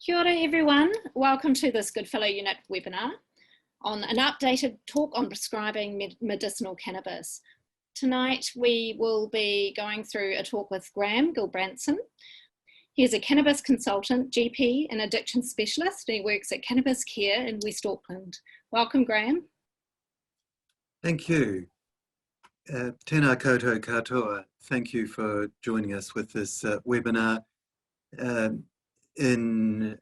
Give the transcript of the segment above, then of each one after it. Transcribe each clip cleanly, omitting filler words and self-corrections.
Kia ora everyone, welcome to this Goodfellow Unit Webinar on an updated talk on prescribing medicinal cannabis. Tonight we will be going through a talk with Graham Gilbranson. He is a cannabis consultant, GP and addiction specialist, and he works at Cannabis Care in West Auckland. Welcome, Graham. Thank you. Tēnā koutou katoa. Thank you for joining us with this webinar. In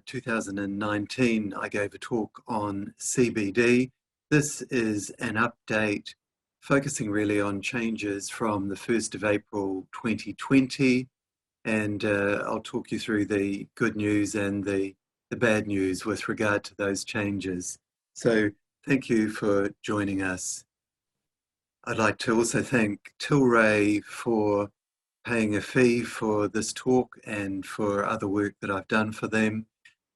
2019, I gave a talk on CBD. This is an update focusing really on changes from the 1st of April 2020. And I'll talk you through the good news and the bad news with regard to those changes. So thank you for joining us. I'd like to also thank Tilray for paying a fee for this talk and for other work that I've done for them.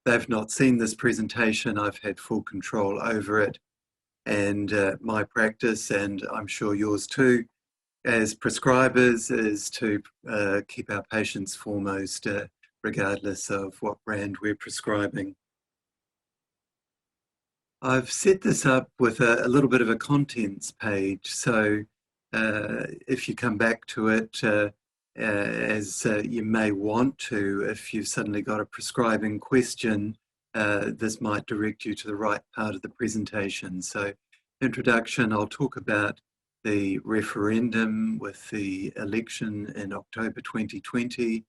They've not seen this presentation. I've had full control over it. And my practice, and I'm sure yours too, as prescribers, is to keep our patients foremost, regardless of what brand we're prescribing. I've set this up with a little bit of a contents page. So if you come back to it, as you may want to, if you've suddenly got a prescribing question, this might direct you to the right part of the presentation. So introduction, I'll talk about the referendum with the election in October 2020,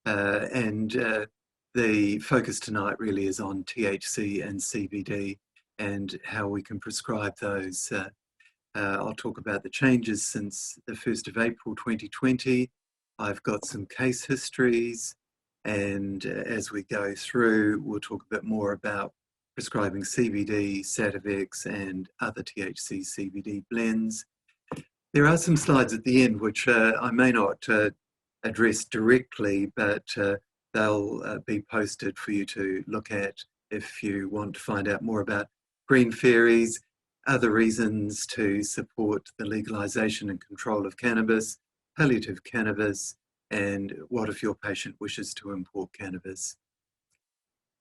and the focus tonight really is on THC and CBD and how we can prescribe those. I'll talk about the changes since the 1st of April 2020. I've got some case histories, and as we go through, we'll talk a bit more about prescribing CBD, Sativex, and other THC CBD blends. There are some slides at the end which I may not address directly, but they'll be posted for you to look at if you want to find out more about green fairies, other reasons to support the legalization and control of cannabis, palliative cannabis, and what if your patient wishes to import cannabis.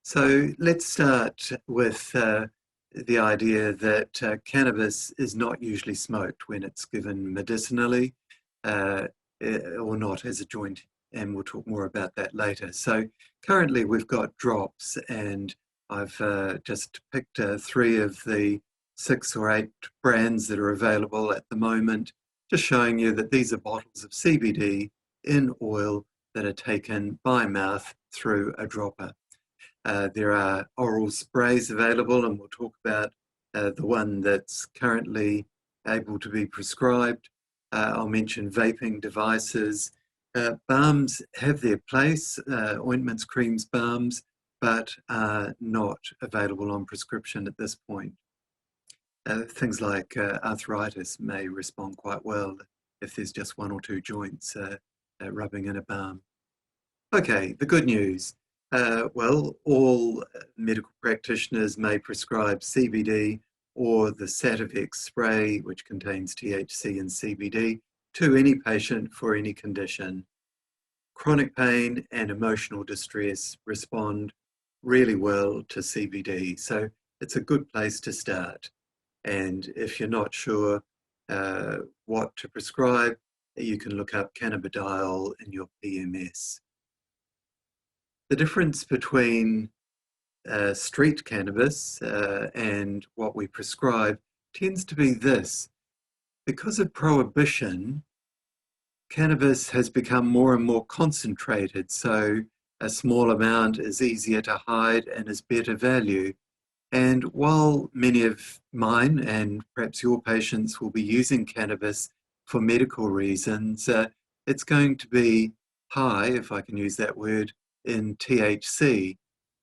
So let's start with the idea that cannabis is not usually smoked when it's given medicinally or not as a joint, and we'll talk more about that later. So currently we've got drops, and I've just picked 3 of the 6 or 8 brands that are available at the moment, just showing you that these are bottles of CBD in oil that are taken by mouth through a dropper. There are oral sprays available, and we'll talk about the one that's currently able to be prescribed. I'll mention vaping devices. Balms have their place, ointments, creams, balms, but are not available on prescription at this point. Things like arthritis may respond quite well if there's just 1 or 2 joints rubbing in a balm. Okay, the good news. Well, all medical practitioners may prescribe CBD or the Sativex spray, which contains THC and CBD, to any patient for any condition. Chronic pain and emotional distress respond really well to CBD, so it's a good place to start. And if you're not sure what to prescribe, you can look up cannabidiol in your PMS. The difference between street cannabis and what we prescribe tends to be this. Because of prohibition, cannabis has become more and more concentrated, so a small amount is easier to hide and is better value. And while many of mine and perhaps your patients will be using cannabis for medical reasons, it's going to be high, if I can use that word, in THC,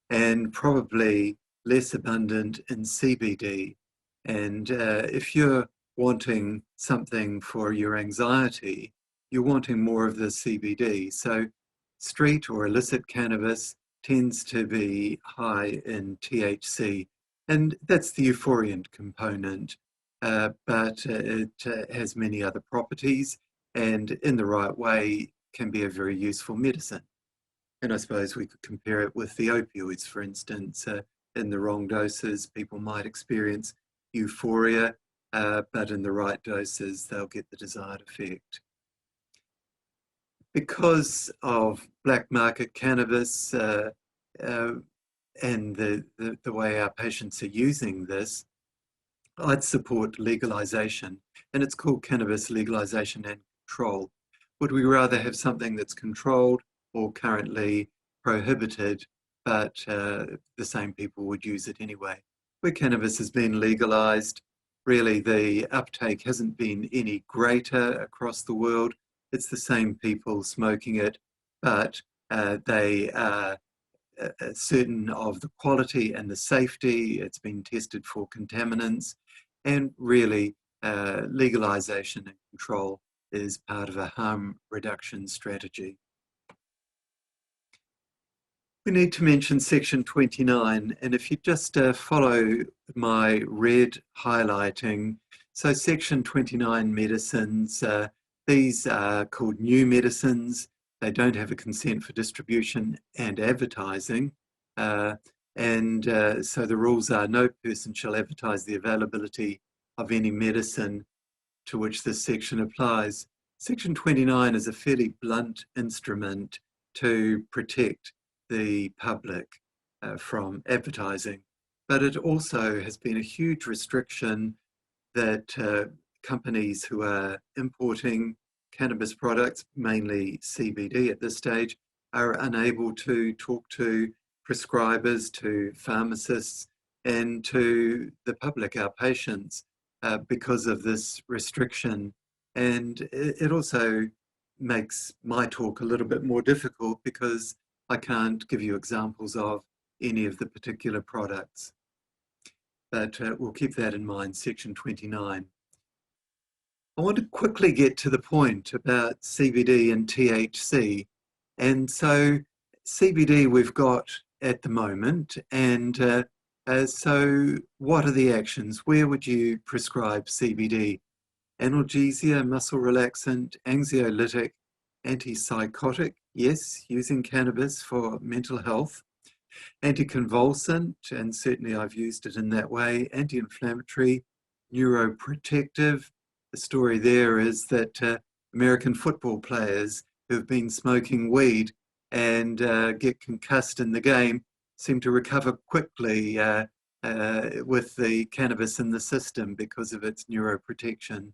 and probably less abundant in CBD. And if you're wanting something for your anxiety, you're wanting more of the CBD. So street or illicit cannabis tends to be high in THC. And that's the euphoriant component, but it has many other properties, and in the right way can be a very useful medicine. And I suppose we could compare it with the opioids, for instance. In the wrong doses, people might experience euphoria, but in the right doses, they'll get the desired effect. Because of black market cannabis and the way our patients are using this, I'd support legalization, and it's called cannabis legalization and control. Would we rather have something that's controlled or currently prohibited, but the same people would use it anyway? Where cannabis has been legalized, really the uptake hasn't been any greater across the world. It's the same people smoking it, but they are certain of the quality and the safety. It's been tested for contaminants, and really legalization and control is part of a harm reduction strategy. We need to mention section 29, and if you just follow my red highlighting, so section 29 medicines, these are called new medicines. They don't have a consent for distribution and advertising. So the rules are no person shall advertise the availability of any medicine to which this section applies. Section 29 is a fairly blunt instrument to protect the public from advertising, but it also has been a huge restriction that companies who are importing cannabis products, mainly CBD at this stage, are unable to talk to prescribers, to pharmacists, and to the public, our patients, because of this restriction. And it also makes my talk a little bit more difficult because I can't give you examples of any of the particular products. But we'll keep that in mind, section 29. I want to quickly get to the point about CBD and THC. And so CBD we've got at the moment, and so what are the actions? Where would you prescribe CBD? Analgesia, muscle relaxant, anxiolytic, antipsychotic, yes, using cannabis for mental health, anticonvulsant, and certainly I've used it in that way, anti-inflammatory, neuroprotective. The story there is that American football players who've been smoking weed and get concussed in the game seem to recover quickly with the cannabis in the system because of its neuroprotection.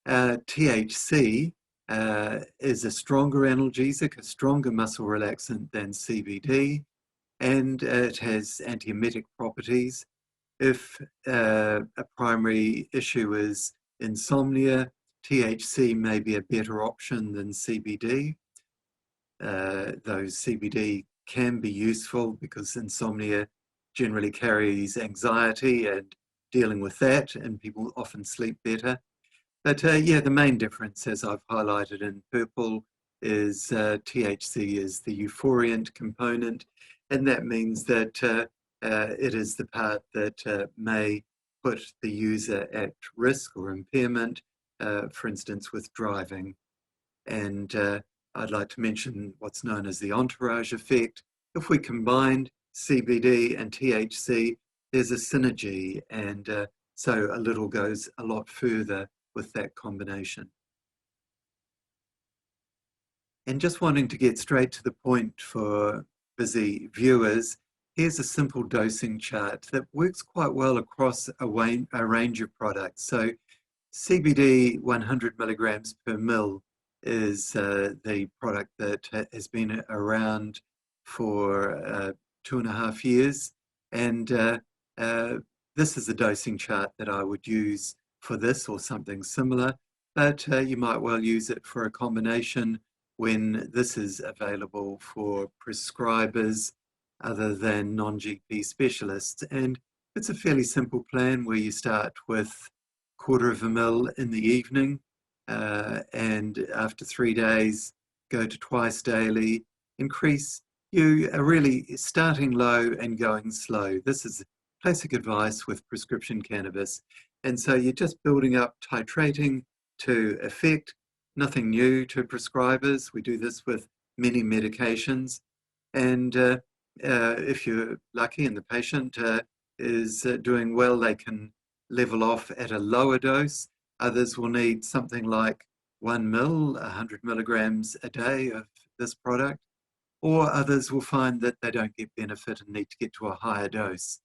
THC is a stronger analgesic, a stronger muscle relaxant than CBD, and it has antiemetic properties. If a primary issue is insomnia, THC may be a better option than CBD. Though CBD can be useful because insomnia generally carries anxiety, and dealing with that, and people often sleep better. But yeah, the main difference, as I've highlighted in purple, is THC is the euphoriant component, and that means that it is the part that may put the user at risk or impairment, for instance, with driving. And I'd like to mention what's known as the entourage effect. If we combine CBD and THC, there's a synergy, and so a little goes a lot further with that combination. And just wanting to get straight to the point for busy viewers, here's a simple dosing chart that works quite well across a range of products. So CBD 100 milligrams per mil is the product that has been around for 2.5 years. And this is the dosing chart that I would use for this or something similar, but you might well use it for a combination when this is available for prescribers other than non-GP specialists. And it's a fairly simple plan where you start with 1/4 ml in the evening, and after 3 days, go to twice daily, increase. You are really starting low and going slow. This is classic advice with prescription cannabis. And so you're just building up, titrating to effect. Nothing new to prescribers. We do this with many medications. And if you're lucky and the patient is doing well, they can level off at a lower dose. Others will need something like 1 ml, 100 milligrams a day of this product. Or others will find that they don't get benefit and need to get to a higher dose.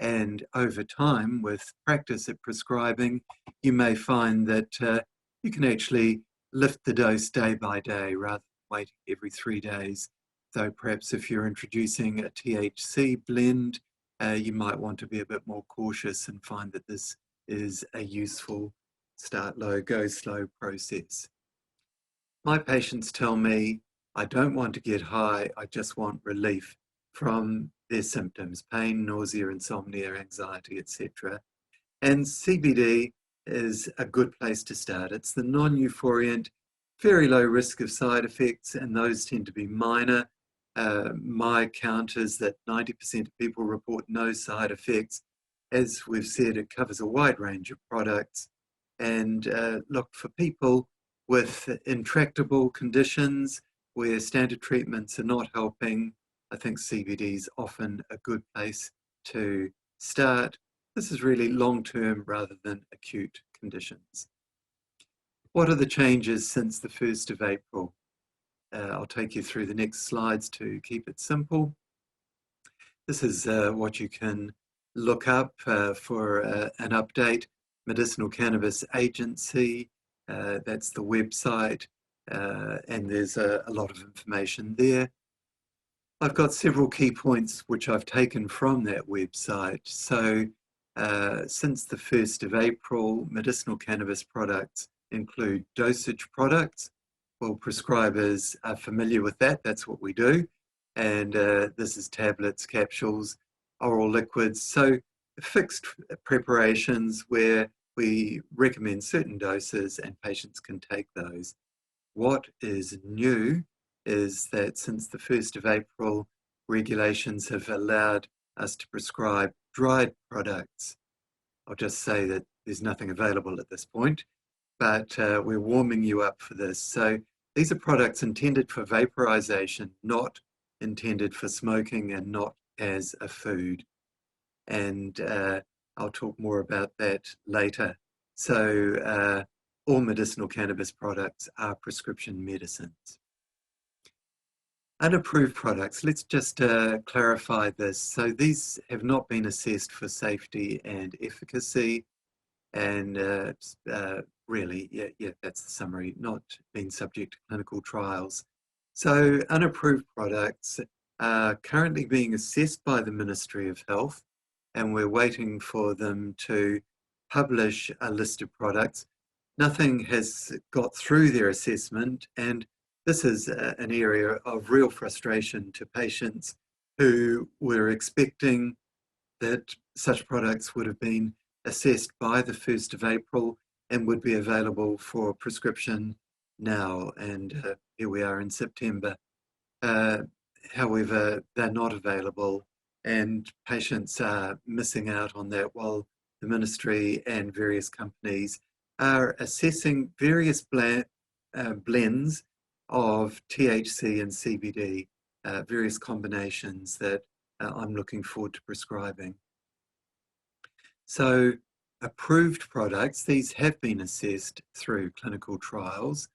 And over time, with practice at prescribing, you may find that you can actually lift the dose day by day rather than waiting every 3 days. Though perhaps if you're introducing a THC blend, you might want to be a bit more cautious and find that this is a useful start low, go slow process. My patients tell me, I don't want to get high, I just want relief from their symptoms, pain, nausea, insomnia, anxiety, etc. And CBD is a good place to start. It's the non-euphoriant, very low risk of side effects, and those tend to be minor. My count is that 90% of people report no side effects. As we've said, it covers a wide range of products. And look, for people with intractable conditions where standard treatments are not helping, I think CBD is often a good place to start. This is really long-term rather than acute conditions. What are the changes since the 1st of April? I'll take you through the next slides to keep it simple. This is what you can look up for an update. Medicinal Cannabis Agency, that's the website, and there's a lot of information there. I've got several key points which I've taken from that website. So since the 1st of April, medicinal cannabis products include dosage products. Well, prescribers are familiar with that. That's what we do. And this is tablets, capsules, oral liquids. So fixed preparations where we recommend certain doses and patients can take those. What is new is that since the 1st of April, regulations have allowed us to prescribe dried products. I'll just say that there's nothing available at this point, but we're warming you up for this. So these are products intended for vaporization, not intended for smoking and not as a food. And I'll talk more about that later. So all medicinal cannabis products are prescription medicines. Unapproved products, let's just clarify this. So these have not been assessed for safety and efficacy, and really, yeah, that's the summary, not been subject to clinical trials. So unapproved products are currently being assessed by the Ministry of Health, and we're waiting for them to publish a list of products. Nothing has got through their assessment, and this is an area of real frustration to patients who were expecting that such products would have been assessed by the 1st of April and would be available for prescription now. And here we are in September. However, they're not available, and patients are missing out on that while the ministry and various companies are assessing various blends of THC and CBD, various combinations that I'm looking forward to prescribing. So approved products, these have been assessed through clinical trials,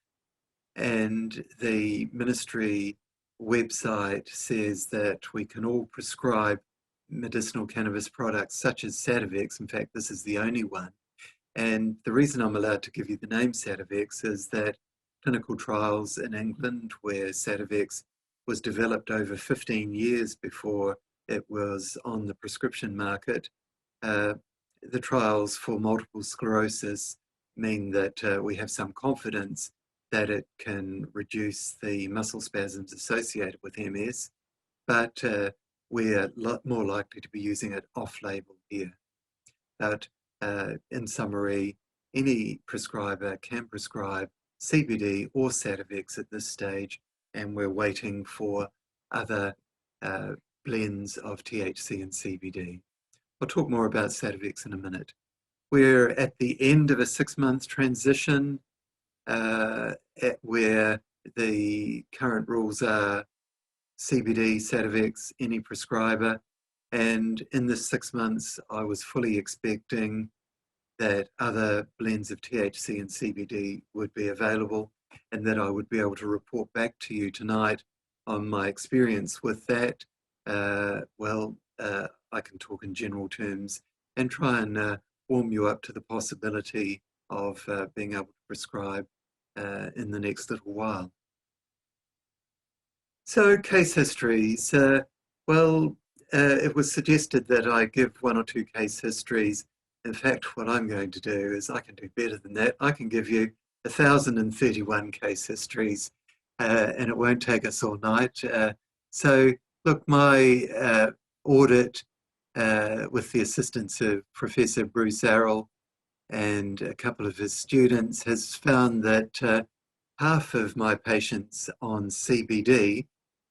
and the ministry website says that we can all prescribe medicinal cannabis products such as Sativex. In fact, this is the only one. And the reason I'm allowed to give you the name Sativex is that clinical trials in England, where Sativex was developed over 15 years before it was on the prescription market, the trials for multiple sclerosis mean that we have some confidence that it can reduce the muscle spasms associated with MS, but we're more likely to be using it off-label here. But in summary, any prescriber can prescribe CBD or Sativex at this stage, and we're waiting for other blends of THC and CBD. I'll talk more about Sativex in a minute. We're at the end of a 6-month transition where the current rules are CBD, Sativex, any prescriber. And in the 6 months, I was fully expecting that other blends of THC and CBD would be available, and that I would be able to report back to you tonight on my experience with that. I can talk in general terms and try and warm you up to the possibility of being able to prescribe in the next little while. So, case histories. It was suggested that I give 1 or 2 case histories. In fact, what I'm going to do is I can do better than that. I can give you 1,031 case histories, and it won't take us all night. So, look, my audit with the assistance of Professor Bruce Arrell and a couple of his students has found that half of my patients on CBD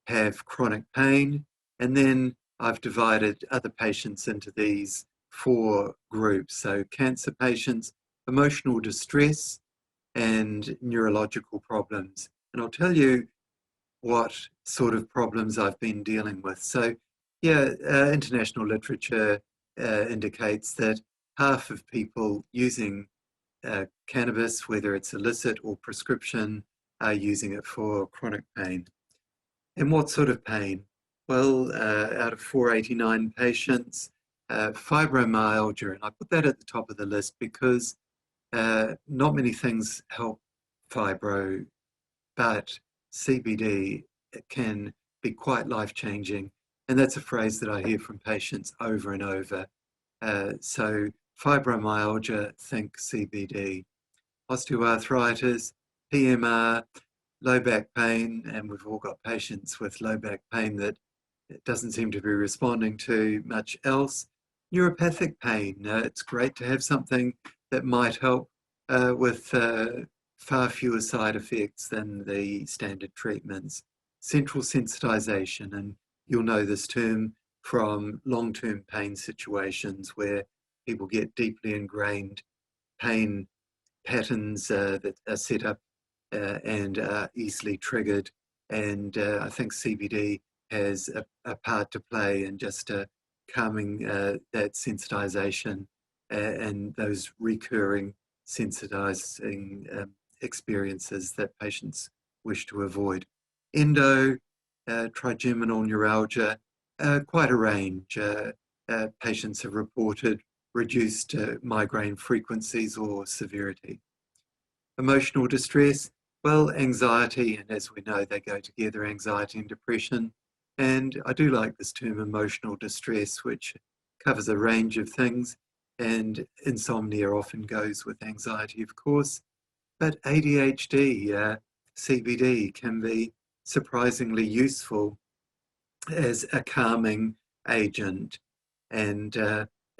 have chronic pain, and then I've divided other patients into these 4 groups. So cancer patients, emotional distress, and neurological problems. And I'll tell you what sort of problems I've been dealing with. So yeah, international literature indicates that half of people using cannabis, whether it's illicit or prescription, are using it for chronic pain. And what sort of pain? Well, out of 489 patients, fibromyalgia, and I put that at the top of the list because not many things help fibro, but CBD can be quite life-changing. And that's a phrase that I hear from patients over and over. So fibromyalgia, think CBD. Osteoarthritis, PMR, low back pain, and we've all got patients with low back pain that it doesn't seem to be responding to much else. Neuropathic pain, it's great to have something that might help with far fewer side effects than the standard treatments. Central sensitization, and you'll know this term from long-term pain situations where people get deeply ingrained pain patterns that are set up and are easily triggered. And I think CBD has a part to play in just calming that sensitization and those recurring sensitizing experiences that patients wish to avoid. Endo, trigeminal neuralgia, quite a range. Patients have reported reduced migraine frequencies or severity. Emotional distress, well, anxiety, and as we know, they go together, anxiety and depression. And I do like this term emotional distress, which covers a range of things, and insomnia often goes with anxiety, of course. But ADHD, CBD can be surprisingly useful as a calming agent, and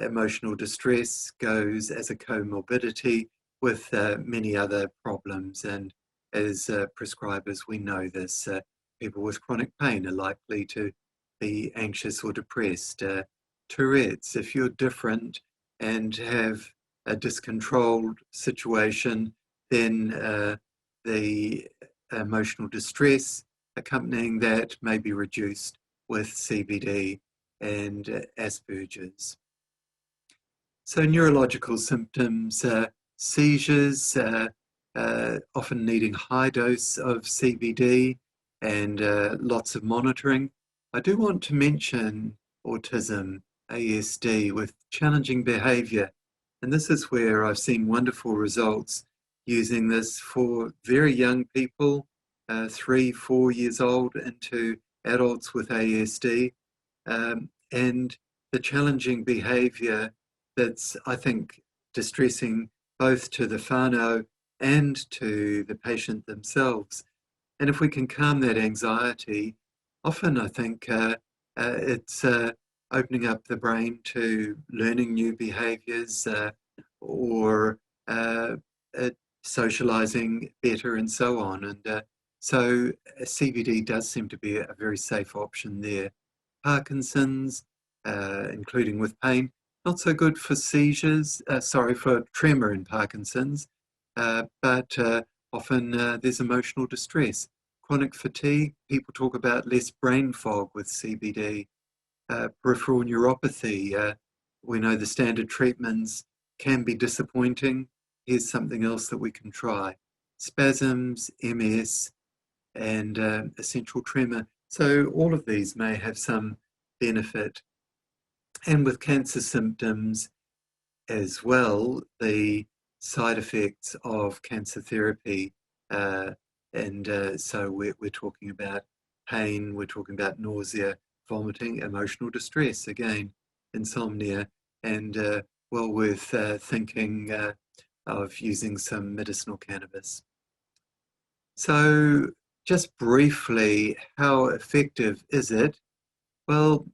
emotional distress goes as a comorbidity with many other problems. And as prescribers, we know this. People with chronic pain are likely to be anxious or depressed. Tourette's, if you're different and have a discontrolled situation, then the emotional distress accompanying that may be reduced with CBD and Asperger's. So neurological symptoms, seizures, often needing high dose of CBD and lots of monitoring. I do want to mention autism, ASD, with challenging behaviour. And this is where I've seen wonderful results using this for very young people, 3, 4 years old, into adults with ASD. And the challenging behaviour that's, I think, distressing both to the whānau and to the patient themselves. And if we can calm that anxiety, often I think it's opening up the brain to learning new behaviours or socialising better and so on. And so CBD does seem to be a very safe option there. Parkinson's, including with pain, not so good for seizures, for tremor in Parkinson's, but often there's emotional distress. chronic fatigue, people talk about less brain fog with CBD. Peripheral neuropathy, we know the standard treatments can be disappointing. Here's something else that we can try. Spasms, MS, and essential tremor. So all of these may have some benefit. And with cancer symptoms as well, the side effects of cancer therapy. So we're talking about pain, we're talking about nausea, vomiting, emotional distress, again, insomnia, and well worth thinking of using some medicinal cannabis. So just briefly, how effective is it? Well,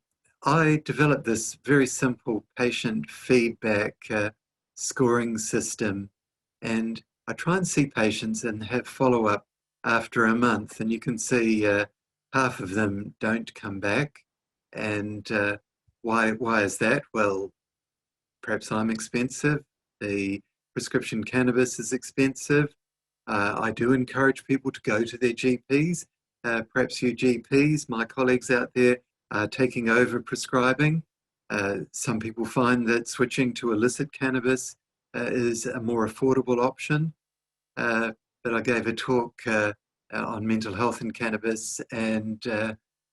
I developed this very simple patient feedback scoring system, and I try and see patients and have follow-up after a month, and you can see half of them don't come back. And why is that? Well, perhaps I'm expensive. The prescription cannabis is expensive. I do encourage people to go to their GPs. Perhaps you GPs, my colleagues out there, taking over prescribing. Some people find that switching to illicit cannabis is a more affordable option. But I gave a talk on mental health and cannabis, and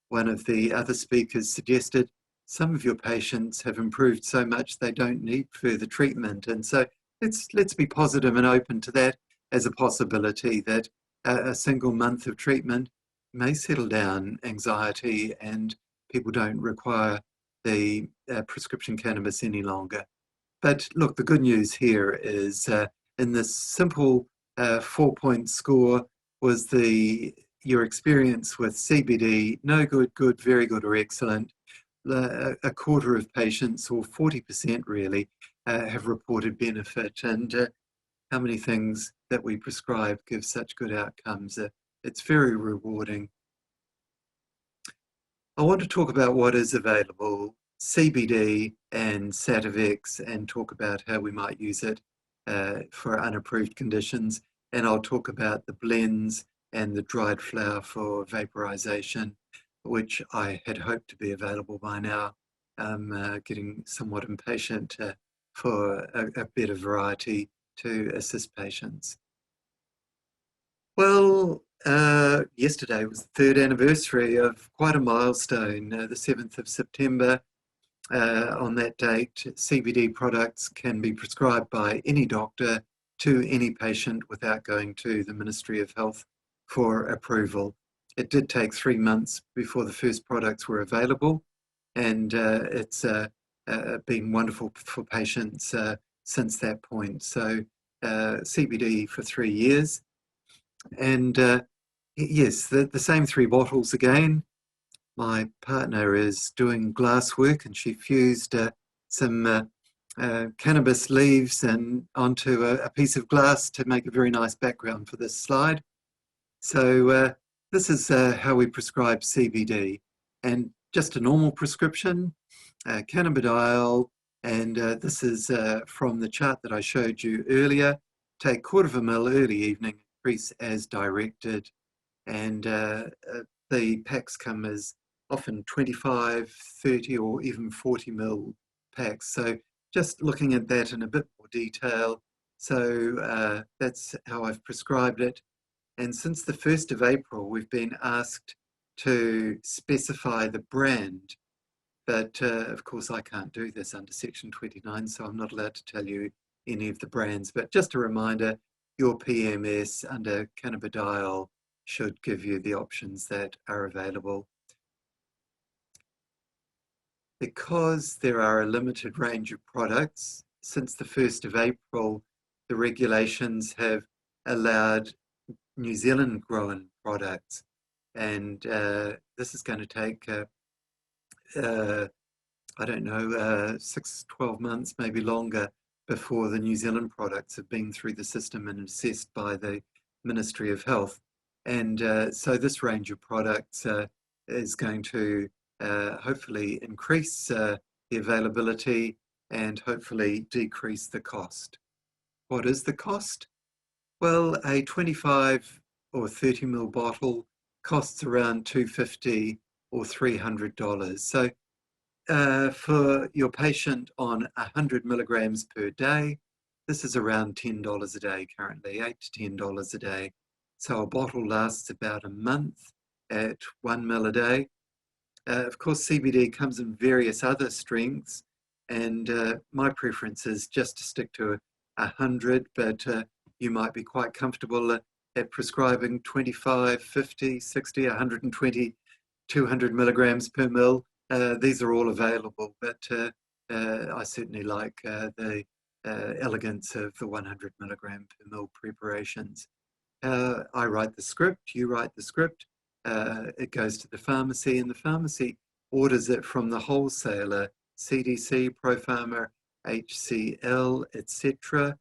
one of the other speakers suggested some of your patients have improved so much they don't need further treatment. And so let's be positive and open to that as a possibility, that a single month of treatment may settle down anxiety and people don't require the prescription cannabis any longer. But look, the good news here is in this simple 4-point score was your experience with CBD, no good, good, very good, or excellent. A quarter of patients, or 40% really, have reported benefit. And how many things that we prescribe give such good outcomes? It's very rewarding. I want to talk about what is available, CBD and Sativex, and talk about how we might use it for unapproved conditions. And I'll talk about the blends and the dried flower for vaporisation, which I had hoped to be available by now. I'm getting somewhat impatient for a better variety to assist patients. Well, yesterday was the third anniversary of quite a milestone, the 7th of September. On that date, CBD products can be prescribed by any doctor to any patient without going to the Ministry of Health for approval. It did take 3 months before the first products were available, and it's been wonderful for patients since that point. So CBD for 3 years. And yes, the same 3 bottles again. My partner is doing glass work, and she fused some cannabis leaves and onto a piece of glass to make a very nice background for this slide. So this is how we prescribe CBD, and just a normal prescription, cannabidiol, and this is from the chart that I showed you earlier. Take 1/4 ml early evening, increase as directed, and the packs come as often 25, 30, or even 40 ml packs. So just looking at that in a bit more detail. So that's how I've prescribed it. And since the 1st of April, we've been asked to specify the brand. But of course, I can't do this under Section 29, so I'm not allowed to tell you any of the brands. But just a reminder, your PMS under cannabidiol should give you the options that are available. Because there are a limited range of products, since the 1st of April, the regulations have allowed New Zealand grown products. And this is going to take, I don't know, 6, 12 months, maybe longer, before the New Zealand products have been through the system and assessed by the Ministry of Health. And so this range of products is going to hopefully increase the availability and hopefully decrease the cost. What is the cost? Well, a 25 or 30 ml bottle costs around $250 or $300. So for your patient on 100 milligrams per day, this is around $10 a day currently, $8 to $10 a day. So a bottle lasts about a month at 1 mil a day. Of course, CBD comes in various other strengths, and my preference is just to stick to 100, but you might be quite comfortable at prescribing 25, 50, 60, 120, 200 milligrams per mil. These are all available, but I certainly like the elegance of the 100 milligram per mil preparations. I write the script, you write the script, it goes to the pharmacy, and the pharmacy orders it from the wholesaler, CDC, ProPharma, HCL, etc.,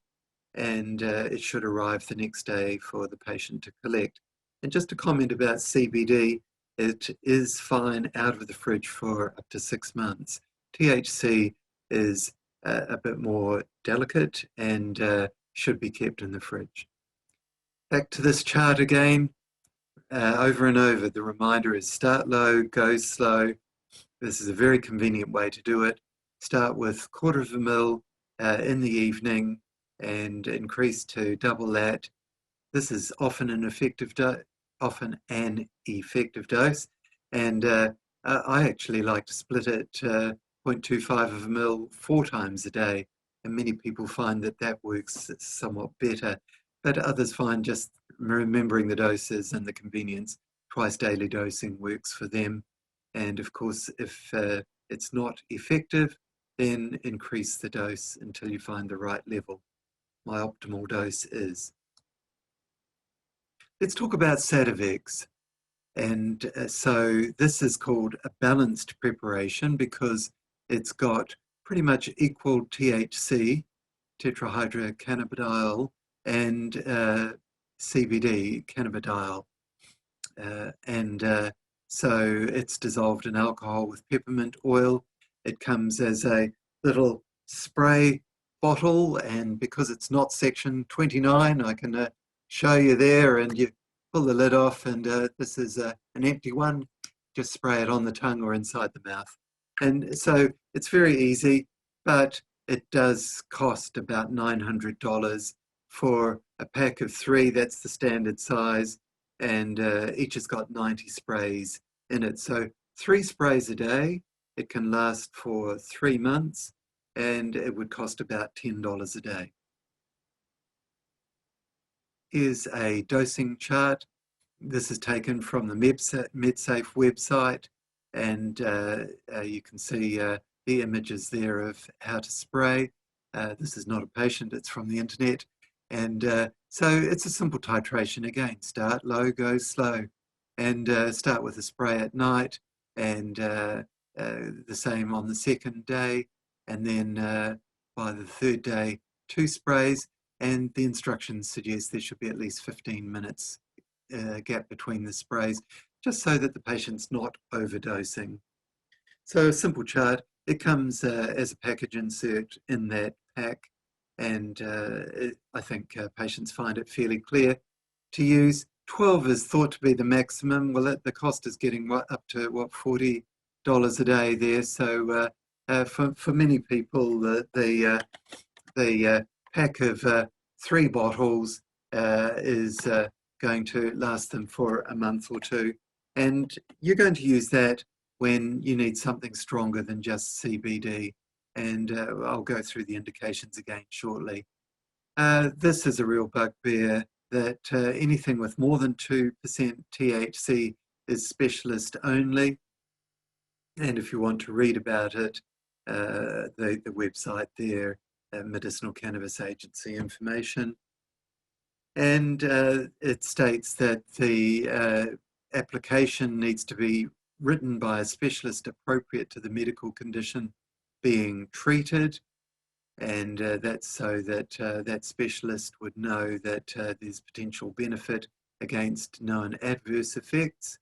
and it should arrive the next day for the patient to collect. And just a comment about CBD, it is fine out of the fridge for up to 6 months. THC is a bit more delicate and should be kept in the fridge. Back to this chart again, over and over, the reminder is start low, go slow. This is a very convenient way to do it. Start with 1/4 of a mil in the evening and increase to double that. This is often an effective dose, and I actually like to split it 0.25 of a mil 4 times a day, and many people find that that works somewhat better, but others find just remembering the doses and the convenience, twice daily dosing works for them. And of course, if it's not effective, then increase the dose until you find the right level. My optimal dose is. Let's talk about Sativex. And so this is called a balanced preparation because it's got pretty much equal THC, tetrahydrocannabidiol, and CBD, cannabidiol. So it's dissolved in alcohol with peppermint oil. It comes as a little spray bottle, and because it's not section 29, I can show you there, and you pull the lid off, and this is an empty one. Just spray it on the tongue or inside the mouth. And so it's very easy, but it does cost about $900 for a pack of 3. That's the standard size, and each has got 90 sprays in it. So 3 sprays a day. It can last for 3 months, and it would cost about $10 a day. Here's a dosing chart. This is taken from the MedSafe website, and you can see the images there of how to spray. This is not a patient, it's from the internet. And so it's a simple titration again. Start low, go slow, and start with a spray at night, and the same on the second day, and then by the third day, 2 sprays, and the instructions suggest there should be at least 15 minutes gap between the sprays, just so that the patient's not overdosing. So a simple chart. It comes as a package insert in that pack, and I think patients find it fairly clear to use. 12 is thought to be the maximum. Well, the cost is getting up to what, $40 a day there. So for many people, the pack of 3 bottles is going to last them for a month or 2, and you're going to use that when you need something stronger than just CBD, and I'll go through the indications again shortly. This is a real bugbear, that anything with more than 2% THC is specialist only, and if you want to read about it, the website there, Medicinal Cannabis Agency information. And it states that the application needs to be written by a specialist appropriate to the medical condition being treated, and that's so that that specialist would know that there's potential benefit against known adverse effects,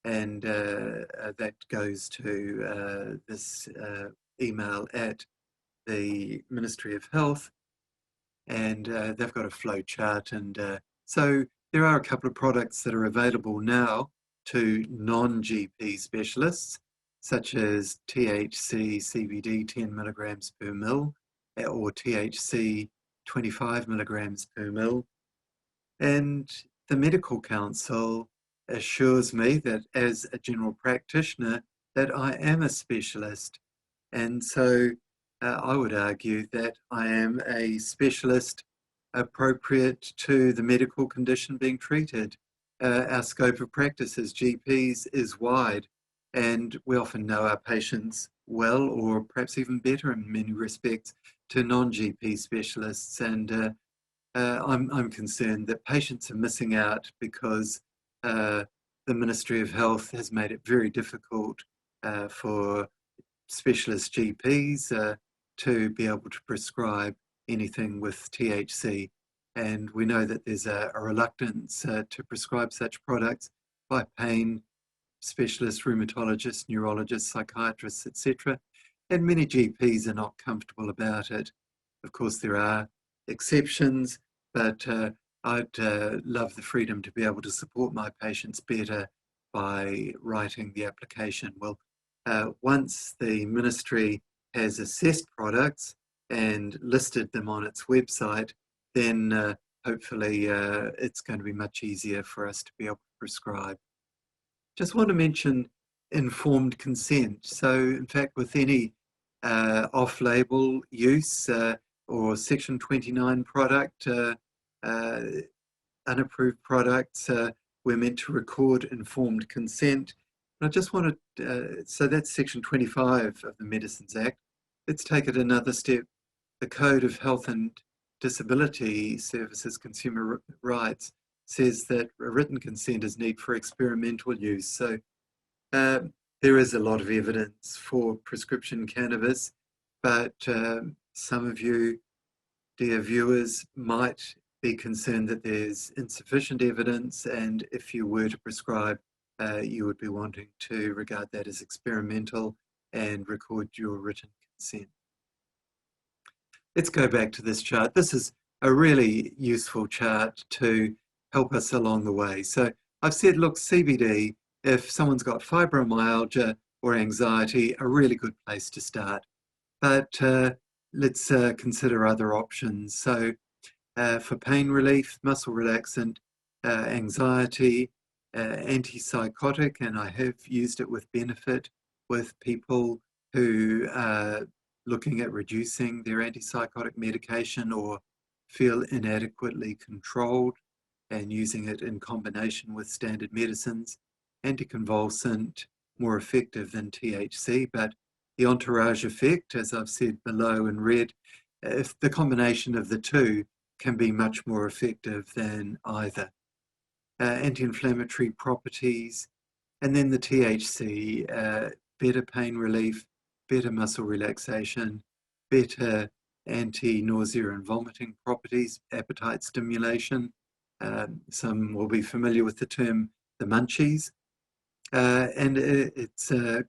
and that goes to this email at the Ministry of Health, and they've got a flow chart, and so there are a couple of products that are available now to non-GP specialists, such as THC, CBD 10 milligrams per mil, or THC 25 milligrams per mil. And the Medical Council assures me that as a general practitioner, that I am a specialist. And so I would argue that I am a specialist appropriate to the medical condition being treated. Our scope of practice as GPs is wide, and we often know our patients well, or perhaps even better in many respects, to non-GP specialists. And I'm concerned that patients are missing out because the Ministry of Health has made it very difficult for specialist GPs to be able to prescribe anything with THC. And we know that there's a reluctance to prescribe such products by pain specialists, rheumatologists, neurologists, psychiatrists, etc. And many GPs are not comfortable about it. Of course, there are exceptions, but I'd love the freedom to be able to support my patients better by writing the application. Well, once the ministry has assessed products and listed them on its website, then hopefully it's going to be much easier for us to be able to prescribe. Just want to mention informed consent. So in fact, with any off-label use or Section 29 product, unapproved products, we're meant to record informed consent. And I just wanted, so that's Section 25 of the Medicines Act. Let's take it another step. The Code of Health and Disability Services Consumer Rights says that a written consent is needed for experimental use. So there is a lot of evidence for prescription cannabis, but some of you, dear viewers, might be concerned that there's insufficient evidence, and if you were to prescribe, you would be wanting to regard that as experimental and record your written consent. Let's go back to this chart. This is a really useful chart to help us along the way. So I've said, look, CBD, if someone's got fibromyalgia or anxiety, a really good place to start. But let's consider other options. So for pain relief, muscle relaxant, anxiety, antipsychotic, and I have used it with benefit with people who are looking at reducing their antipsychotic medication or feel inadequately controlled, and using it in combination with standard medicines. Anticonvulsant, more effective than THC, but the entourage effect, as I've said below in red, if the combination of the two can be much more effective than either. Anti-inflammatory properties, and then the THC, better pain relief, better muscle relaxation, better anti-nausea and vomiting properties, appetite stimulation. Some will be familiar with the term the munchies, and it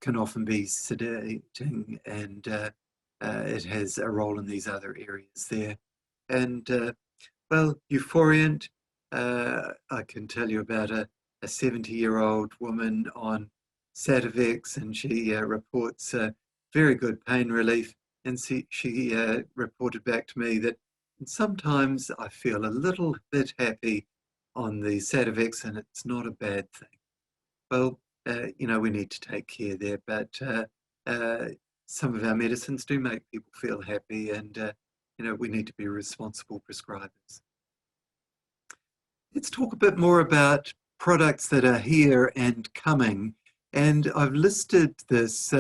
can often be sedating, and it has a role in these other areas there. And well, Euphoriant, I can tell you about a 70-year-old woman on Sativex, and she reports very good pain relief, and she reported back to me that sometimes I feel a little bit happy on the Sativex, and it's not a bad thing. Well, you know, we need to take care there, but some of our medicines do make people feel happy, and you know, we need to be responsible prescribers. Let's talk a bit more about products that are here and coming, and I've listed this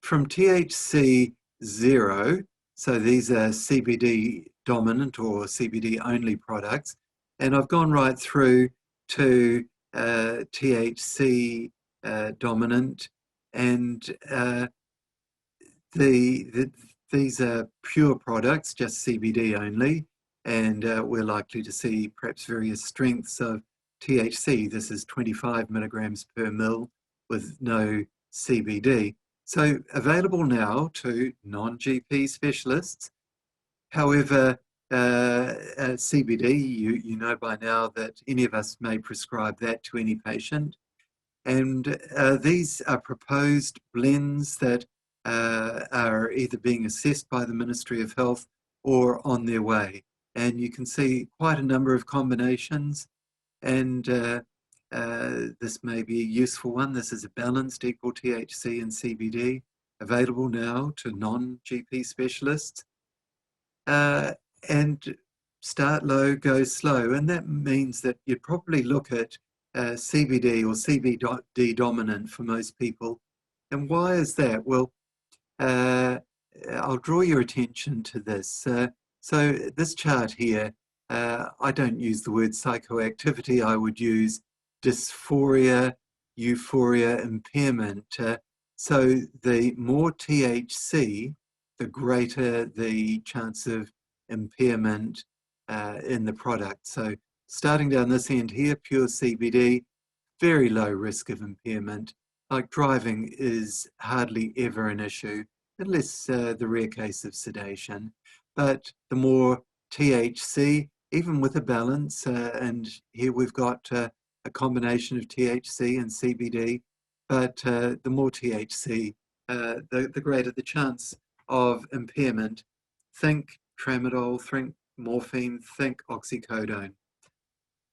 from THC 0, so these are CBD dominant or CBD only products, and I've gone right through to THC dominant, and these are pure products, just CBD only, and we're likely to see perhaps various strengths of THC. This is 25 milligrams per mil with no CBD. So available now to non-GP specialists. However, CBD, you know by now that any of us may prescribe that to any patient. And these are proposed blends that are either being assessed by the Ministry of Health or on their way. And you can see quite a number of combinations, and this may be a useful one. This is a balanced equal THC and CBD, available now to non-GP specialists. And start low, go slow. And that means that you'd probably look at CBD or CBD dominant for most people. And why is that? Well, I'll draw your attention to this. So this chart here, I don't use the word psychoactivity, I would use dysphoria, euphoria, impairment. So the more THC, the greater the chance of impairment in the product. So starting down this end here, pure CBD, very low risk of impairment. Like driving is hardly ever an issue, unless the rare case of sedation. But the more THC, even with a balance, and here we've got a combination of THC and CBD, but the more THC, the greater the chance of impairment. Think tramadol, think morphine, think oxycodone.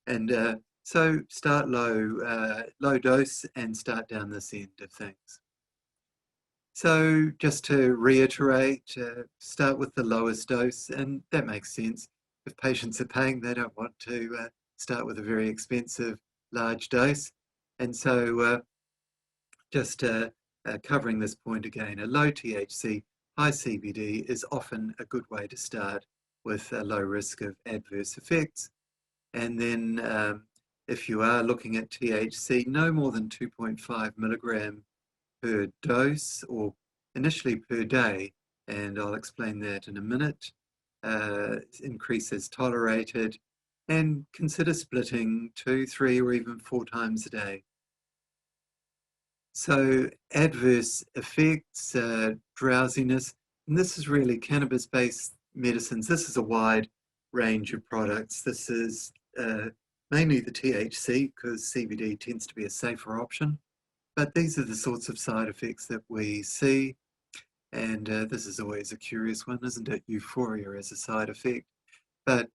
And so start low, low dose, and start down this end of things. So just to reiterate, start with the lowest dose, and that makes sense. If patients are paying, they don't want to start with a very expensive large dose. And so just covering this point again, a low THC, high CBD is often a good way to start with a low risk of adverse effects. And then if you are looking at THC, no more than 2.5 milligram per dose, or initially per day, and I'll explain that in a minute. Increase as tolerated, and consider splitting 2, 3, or even 4 times a day. So adverse effects, drowsiness, and this is really cannabis-based medicines. This is a wide range of products. This is mainly the THC, because CBD tends to be a safer option. But these are the sorts of side effects that we see. And this is always a curious one, isn't it? Euphoria as a side effect. But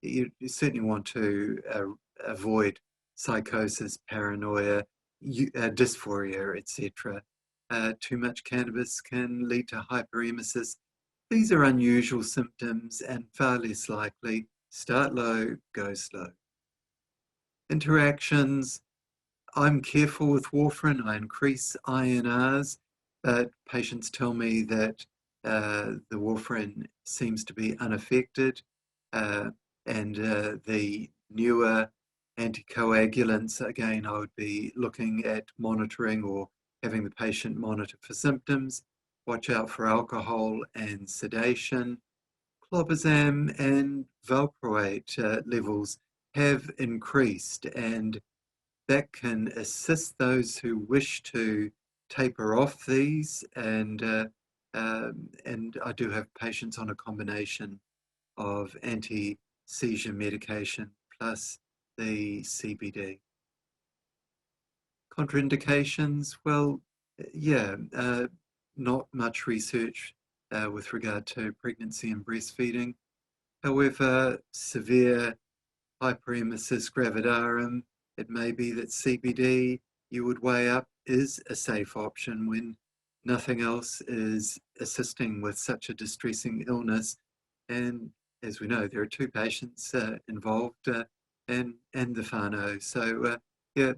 you certainly want to avoid psychosis, paranoia, dysphoria, etc. Too much cannabis can lead to hyperemesis. These are unusual symptoms and far less likely. Start low, go slow. Interactions. I'm careful with warfarin. I increase INRs, but patients tell me that the warfarin seems to be unaffected, and the newer anticoagulants, again, I would be looking at monitoring or having the patient monitor for symptoms. Watch out for alcohol and sedation. Clobazam and valproate levels have increased, and that can assist those who wish to taper off these, and I do have patients on a combination of anti-seizure medication plus the CBD. Contraindications, well, yeah, not much research with regard to pregnancy and breastfeeding. However, severe hyperemesis gravidarum, it may be that CBD you would weigh up is a safe option when nothing else is assisting with such a distressing illness. And as we know, there are 2 patients involved and the whānau. So yeah,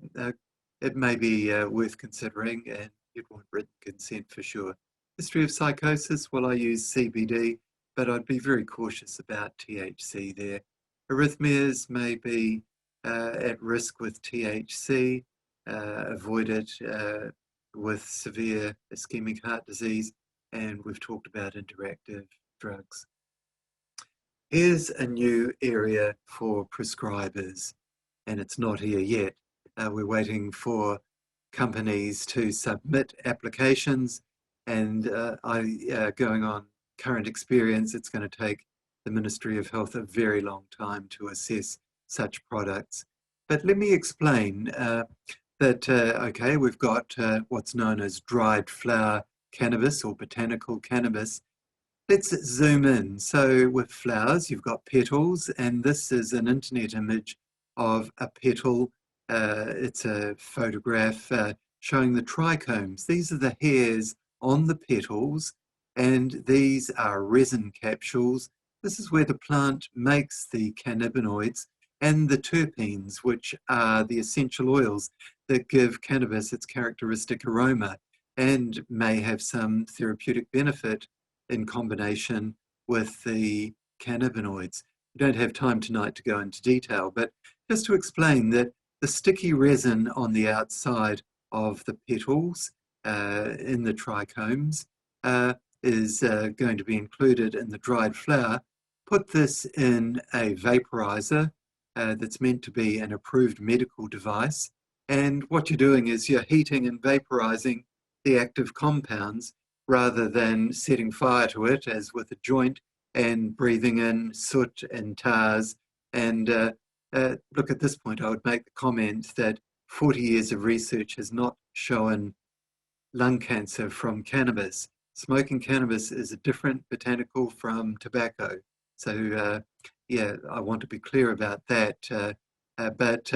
it may be worth considering, and you'd want written consent for sure. History of psychosis, well, I use CBD, but I'd be very cautious about THC there. Arrhythmias may be at risk with THC, avoid it with severe ischemic heart disease, and we've talked about interactive drugs. Here's a new area for prescribers, and it's not here yet. We're waiting for companies to submit applications, and going on current experience, it's going to take the Ministry of Health a very long time to assess such products. But let me explain. But okay, we've got what's known as dried flower cannabis or botanical cannabis. Let's zoom in. So with flowers, you've got petals, and this is an internet image of a petal. It's a photograph showing the trichomes. These are the hairs on the petals, and these are resin capsules. This is where the plant makes the cannabinoids and the terpenes, which are the essential oils that give cannabis its characteristic aroma and may have some therapeutic benefit in combination with the cannabinoids. We don't have time tonight to go into detail, but just to explain that the sticky resin on the outside of the petals in the trichomes is going to be included in the dried flower. Put this in a vaporizer that's meant to be an approved medical device. And what you're doing is you're heating and vaporizing the active compounds rather than setting fire to it, as with a joint, and breathing in soot and tars. And look, at this point, I would make the comment that 40 years of research has not shown lung cancer from cannabis. Smoking cannabis is a different botanical from tobacco. So yeah, I want to be clear about that. But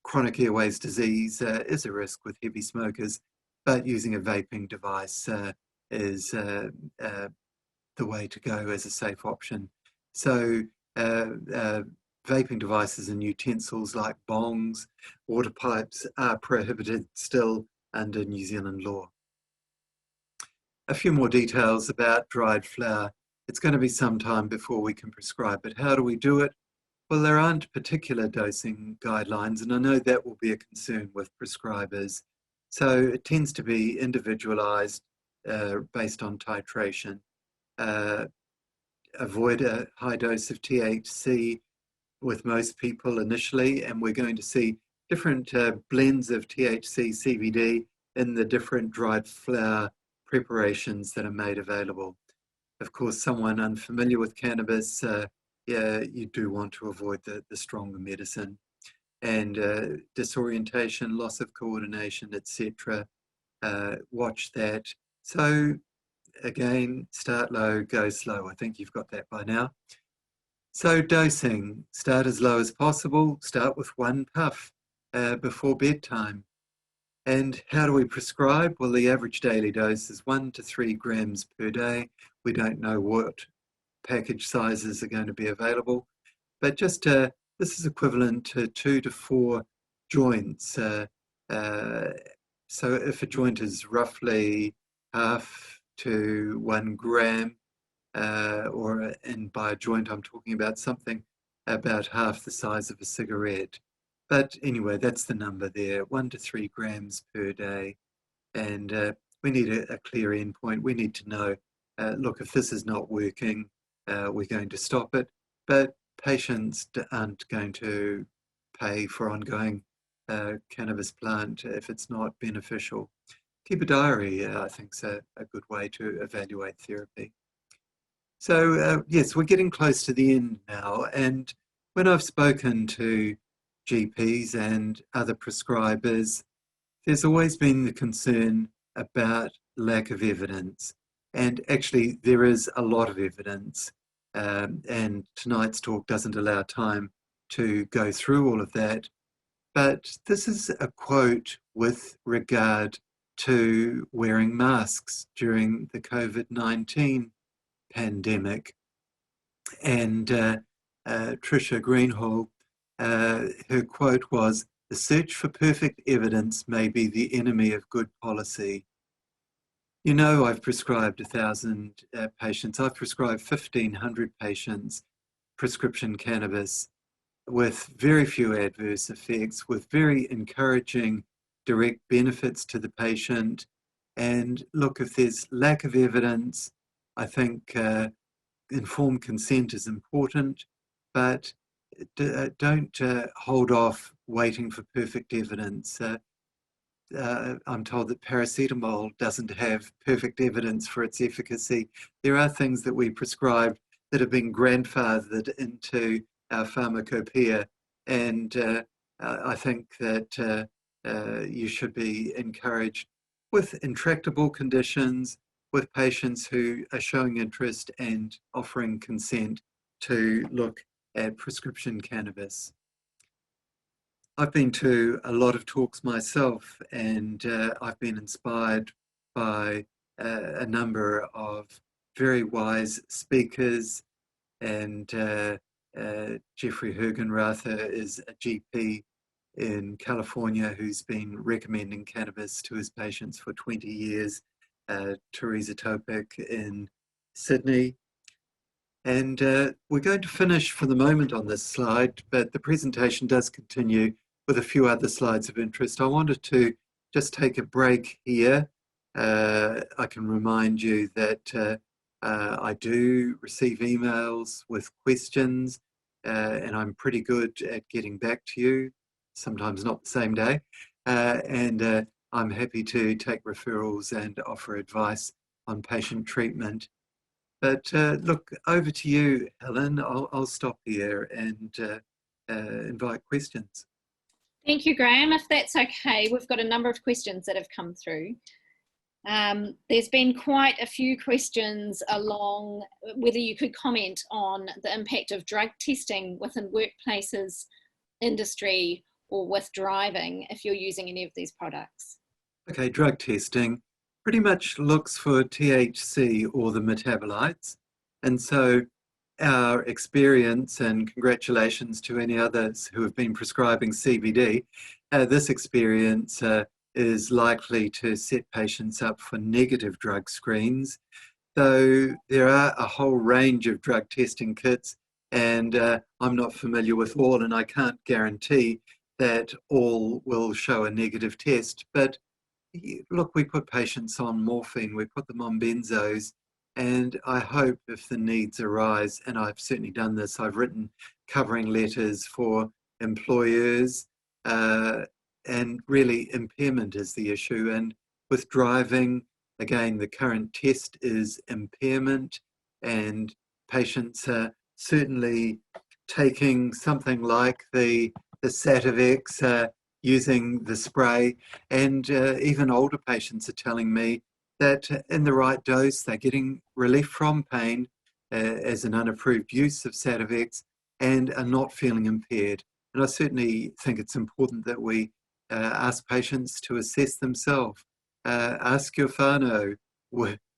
chronic airways disease is a risk with heavy smokers, but using a vaping device is the way to go as a safe option. So vaping devices and utensils like bongs, water pipes are prohibited still under New Zealand law. A few more details about dried flower. It's going to be some time before we can prescribe it. How do we do it? Well, there aren't particular dosing guidelines, and I know that will be a concern with prescribers. So it tends to be individualized based on titration. Avoid a high dose of THC with most people initially, and we're going to see different blends of THC, CBD in the different dried flower preparations that are made available. Of course, someone unfamiliar with cannabis, yeah, you do want to avoid the stronger medicine. And disorientation, loss of coordination, etc. Watch that. So again, start low, go slow. I think you've got that by now. So dosing, start as low as possible. Start with 1 puff before bedtime. And how do we prescribe? Well, the average daily dose is 1 to 3 grams per day. We don't know what package sizes are going to be available, but just this is equivalent to 2 to 4 joints. So if a joint is roughly half to 1 gram, and by a joint I'm talking about something about half the size of a cigarette. But anyway, that's the number there, 1 to 3 grams per day. And we need a clear endpoint. We need to know, look, if this is not working, we're going to stop it. But patients aren't going to pay for ongoing cannabis plant if it's not beneficial. Keep a diary, I think, is a good way to evaluate therapy. So yes, we're getting close to the end now. And when I've spoken to GPs and other prescribers, there's always been the concern about lack of evidence. And actually, there is a lot of evidence. And tonight's talk doesn't allow time to go through all of that. But this is a quote with regard to wearing masks during the COVID-19 pandemic. And Tricia Greenhalgh, her quote was, "The search for perfect evidence may be the enemy of good policy." You know, I've prescribed 1,000 patients. I've prescribed 1,500 patients prescription cannabis with very few adverse effects, with very encouraging direct benefits to the patient. And look, if there's lack of evidence, I think informed consent is important, but don't hold off waiting for perfect evidence. I'm told that paracetamol doesn't have perfect evidence for its efficacy. There are things that we prescribe that have been grandfathered into our pharmacopoeia, and I think that you should be encouraged with intractable conditions, with patients who are showing interest and offering consent to look at prescription cannabis. I've been to a lot of talks myself, and I've been inspired by a number of very wise speakers, and Jeffrey Hergenrather is a GP in California who's been recommending cannabis to his patients for 20 years, Teresa Topic in Sydney. And we're going to finish for the moment on this slide, but the presentation does continue with a few other slides of interest. I wanted to just take a break here. I can remind you that I do receive emails with questions, and I'm pretty good at getting back to you, sometimes not the same day. And I'm happy to take referrals and offer advice on patient treatment. But look, over to you, Helen. I'll stop here and invite questions. Thank you, Graham. If that's okay, we've got a number of questions that have come through. There's been quite a few questions along whether you could comment on the impact of drug testing within workplaces, industry, or with driving if you're using any of these products. Okay, drug testing pretty much looks for THC or the metabolites. And so our experience, and congratulations to any others who have been prescribing CBD, this experience is likely to set patients up for negative drug screens, though there are a whole range of drug testing kits, and I'm not familiar with all, and I can't guarantee that all will show a negative test. But look, we put patients on morphine, we put them on benzos, and I hope if the needs arise, and I've certainly done this, I've written covering letters for employers, and really impairment is the issue. And with driving, again, the current test is impairment, and patients are certainly taking something like the Sativex, using the spray, and even older patients are telling me that in the right dose they're getting relief from pain as an unapproved use of Sativex and are not feeling impaired. And I certainly think it's important that we ask patients to assess themselves. Ask your whānau,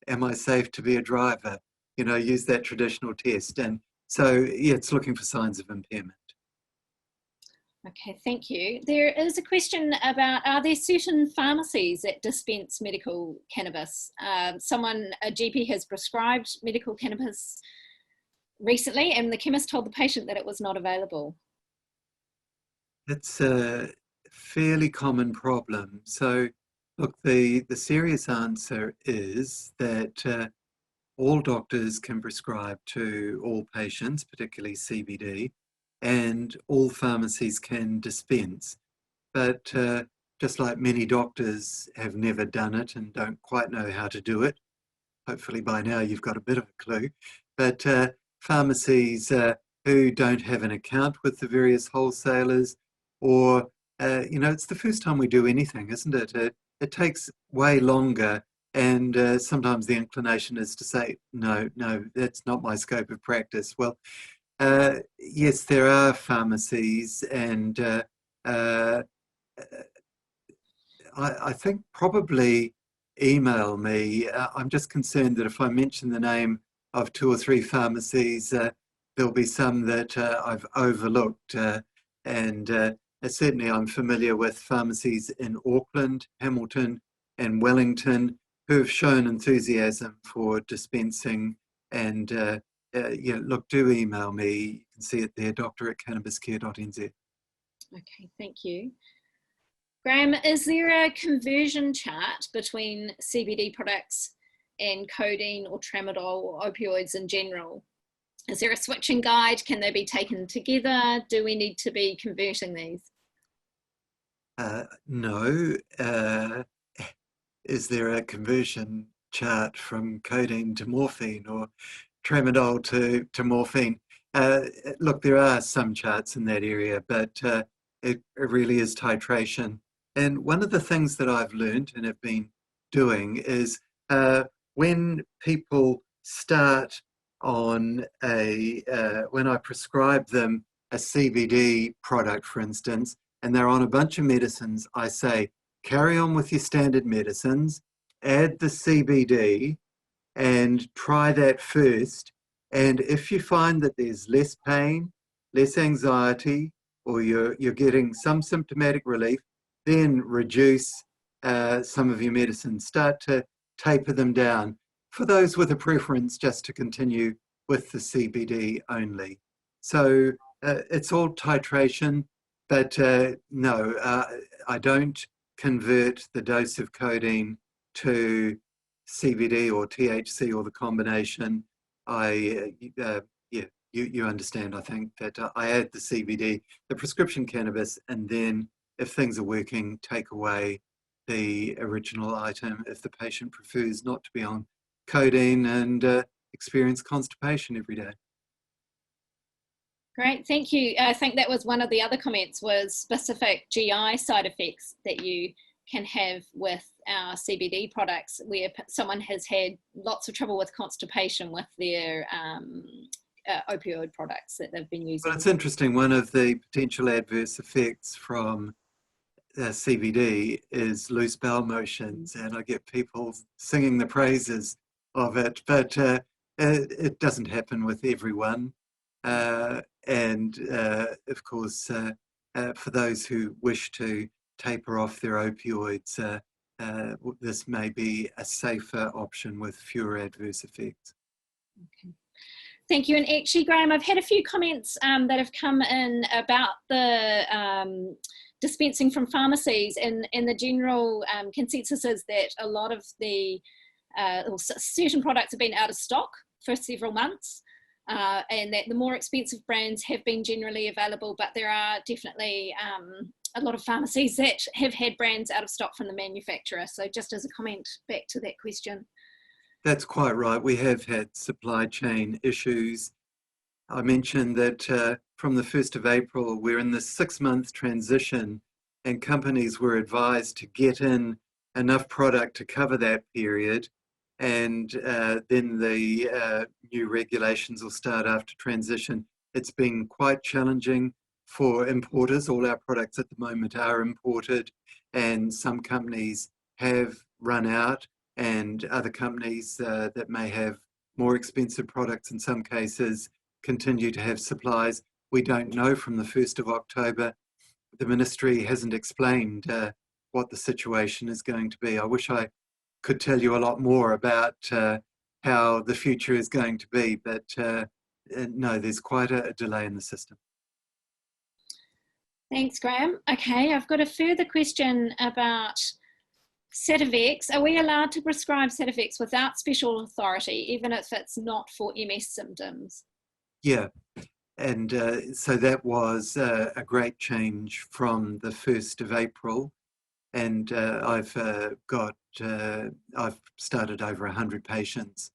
am I safe to be a driver? You know, use that traditional test. And so, yeah, it's looking for signs of impairment. Okay, thank you. There is a question about, are there certain pharmacies that dispense medical cannabis? A GP has prescribed medical cannabis recently, and the chemist told the patient that it was not available. It's a fairly common problem. So, look, the serious answer is that all doctors can prescribe to all patients, particularly CBD, and all pharmacies can dispense. But just like many doctors have never done it and don't quite know how to do it, hopefully by now you've got a bit of a clue, but pharmacies who don't have an account with the various wholesalers, or, you know, it's the first time we do anything, isn't it? It takes way longer, and sometimes the inclination is to say, no, that's not my scope of practice. Well, yes, there are pharmacies, and I think probably email me. I'm just concerned that if I mention the name of 2 or 3 pharmacies, there'll be some that I've overlooked. And certainly I'm familiar with pharmacies in Auckland, Hamilton, and Wellington who have shown enthusiasm for dispensing. And yeah, look, do email me. You can see it there, doctor@cannabiscare.nz. Okay, thank you. Graham, is there a conversion chart between CBD products and codeine or tramadol or opioids in general? Is there a switching guide? Can they be taken together? Do we need to be converting these? No. Is there a conversion chart from codeine to morphine or tramadol to morphine? Look, there are some charts in that area, but it really is titration. And one of the things that I've learned and have been doing is when people start on when I prescribe them a CBD product, for instance, and they're on a bunch of medicines, I say, carry on with your standard medicines, add the CBD and try that first. And if you find that there's less pain, less anxiety, or you're getting some symptomatic relief, then reduce some of your medicines. Start to taper them down. For those with a preference, just to continue with the CBD only. So it's all titration, but no, I don't convert the dose of codeine to CBD or THC or the combination. Yeah, you understand, I think, that I add the CBD, the prescription cannabis, and then if things are working, take away the original item if the patient prefers not to be on codeine and experience constipation every day. Great, thank you. I think that was one of the other comments, was specific GI side effects that you can have with our CBD products, where someone has had lots of trouble with constipation with their opioid products that they've been using. Well, it's interesting. One of the potential adverse effects from CBD is loose bowel motions, and I get people singing the praises of it, but it doesn't happen with everyone. And of course, for those who wish to taper off their opioids, this may be a safer option with fewer adverse effects. Okay. Thank you. And actually, Graham, I've had a few comments that have come in about the dispensing from pharmacies, and the general consensus is that a lot of the certain products have been out of stock for several months, and that the more expensive brands have been generally available, but there are definitely a lot of pharmacies that have had brands out of stock from the manufacturer. So just as a comment back to that question. That's quite right. We have had supply chain issues. I mentioned that from the 1st of April, we're in the 6-month transition, and companies were advised to get in enough product to cover that period. And then the new regulations will start after transition. It's been quite challenging for importers. All our products at the moment are imported, and some companies have run out, and other companies that may have more expensive products in some cases continue to have supplies. We don't know from the 1st of October. The ministry hasn't explained what the situation is going to be. I wish I could tell you a lot more about how the future is going to be, but no, there's quite a delay in the system. Thanks, Graham. Okay, I've got a further question about Sativex. Are we allowed to prescribe Sativex without special authority, even if it's not for MS symptoms? Yeah, and so that was a great change from the 1st of April. And I've started over 100 patients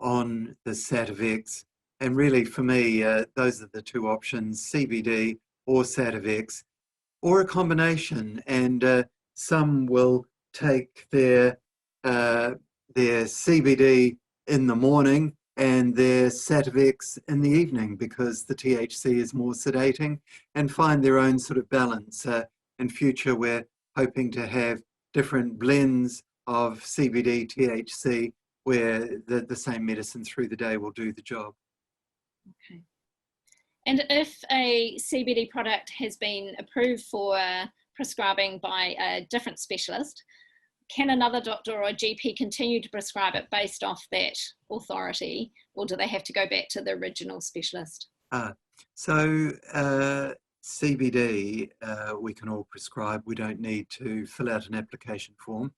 on the Sativex. And really for me, those are the two options, CBD or Sativex, or a combination. And some will take their CBD in the morning and their Sativex in the evening, because the THC is more sedating, and find their own sort of balance. In future, we're hoping to have different blends of CBD, THC, where the same medicine through the day will do the job. Okay. And if a CBD product has been approved for prescribing by a different specialist, can another doctor or a GP continue to prescribe it based off that authority, or do they have to go back to the original specialist? So CBD, we can all prescribe. We don't need to fill out an application form.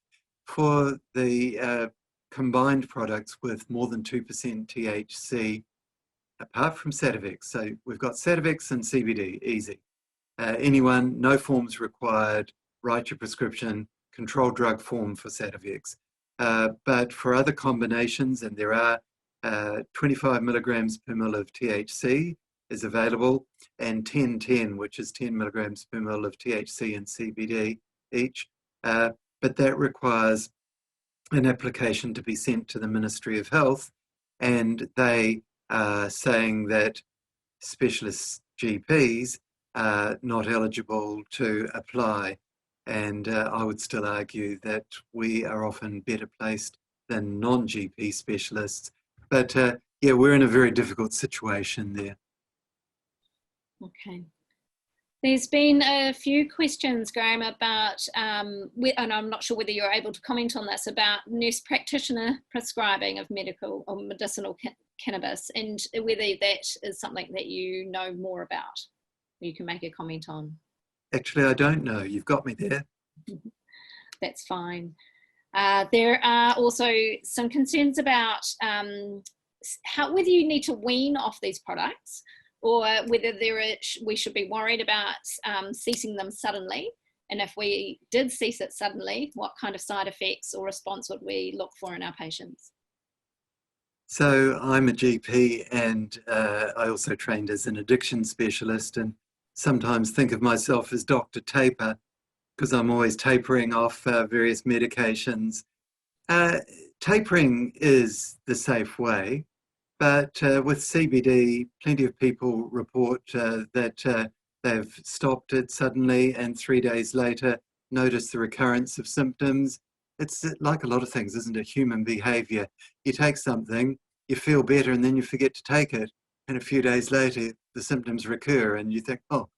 For the combined products with more than 2% THC, apart from Sativex, so we've got Sativex and CBD, easy. Anyone, no forms required, write your prescription, controlled drug form for Sativex. But for other combinations, and there are 25 milligrams per mil of THC is available, and 10-10, which is 10 milligrams per mil of THC and CBD. each, but that requires an application to be sent to the Ministry of Health, and they are saying that specialist GPs are not eligible to apply. And I would still argue that we are often better placed than non-GP specialists. But yeah, we're in a very difficult situation there. Okay. There's been a few questions, Graham, about, and I'm not sure whether you're able to comment on this, about nurse practitioner prescribing of medical or medicinal cannabis, and whether that is something that you know more about, you can make a comment on. Actually, I don't know. You've got me there. That's fine. There are also some concerns about whether you need to wean off these products, or whether we should be worried about ceasing them suddenly. And if we did cease it suddenly, what kind of side effects or response would we look for in our patients? So I'm a GP, and I also trained as an addiction specialist, and sometimes think of myself as Dr. Taper, because I'm always tapering off various medications. Tapering is the safe way. But with CBD, plenty of people report that they've stopped it suddenly and 3 days later notice the recurrence of symptoms. It's like a lot of things, isn't it? Human behavior. You take something, you feel better, and then you forget to take it. And a few days later, the symptoms recur and you think, oh,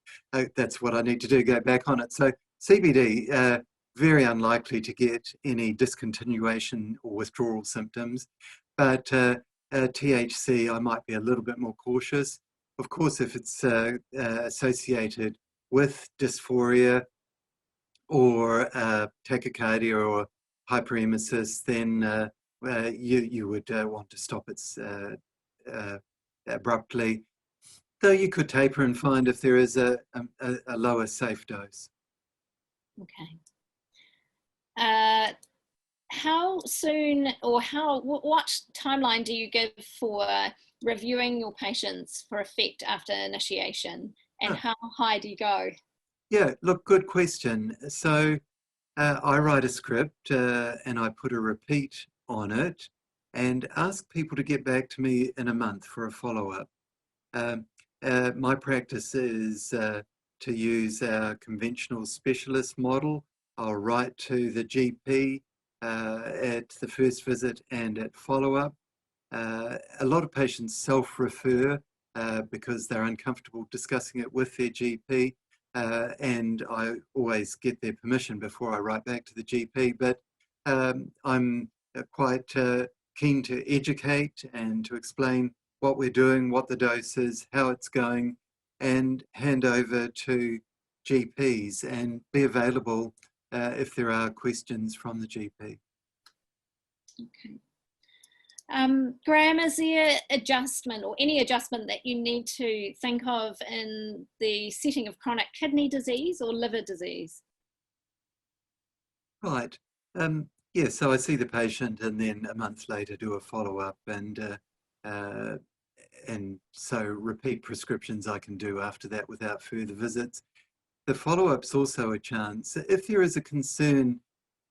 that's what I need to do, go back on it. So CBD, very unlikely to get any discontinuation or withdrawal symptoms. But THC, I might be a little bit more cautious. Of course, if it's associated with dysphoria or tachycardia or hyperemesis, then you would want to stop it abruptly. Though you could taper and find if there is a lower safe dose. Okay. How soon, or what timeline do you give for reviewing your patients for effect after initiation, and how high do you go? Yeah, look, good question. So I write a script and I put a repeat on it and ask people to get back to me in a month for a follow-up. My practice is to use our conventional specialist model. I'll write to the GP at the first visit and at follow-up. A lot of patients self-refer because they're uncomfortable discussing it with their GP, and I always get their permission before I write back to the GP. But I'm quite keen to educate and to explain what we're doing, what the dose is, how it's going, and hand over to GPs and be available if there are questions from the GP. Okay. Graham, is there adjustment or any adjustment that you need to think of in the setting of chronic kidney disease or liver disease? Right. Yeah, so I see the patient and then a month later do a follow-up, and so repeat prescriptions I can do after that without further visits. The follow-up's also a chance, if there is a concern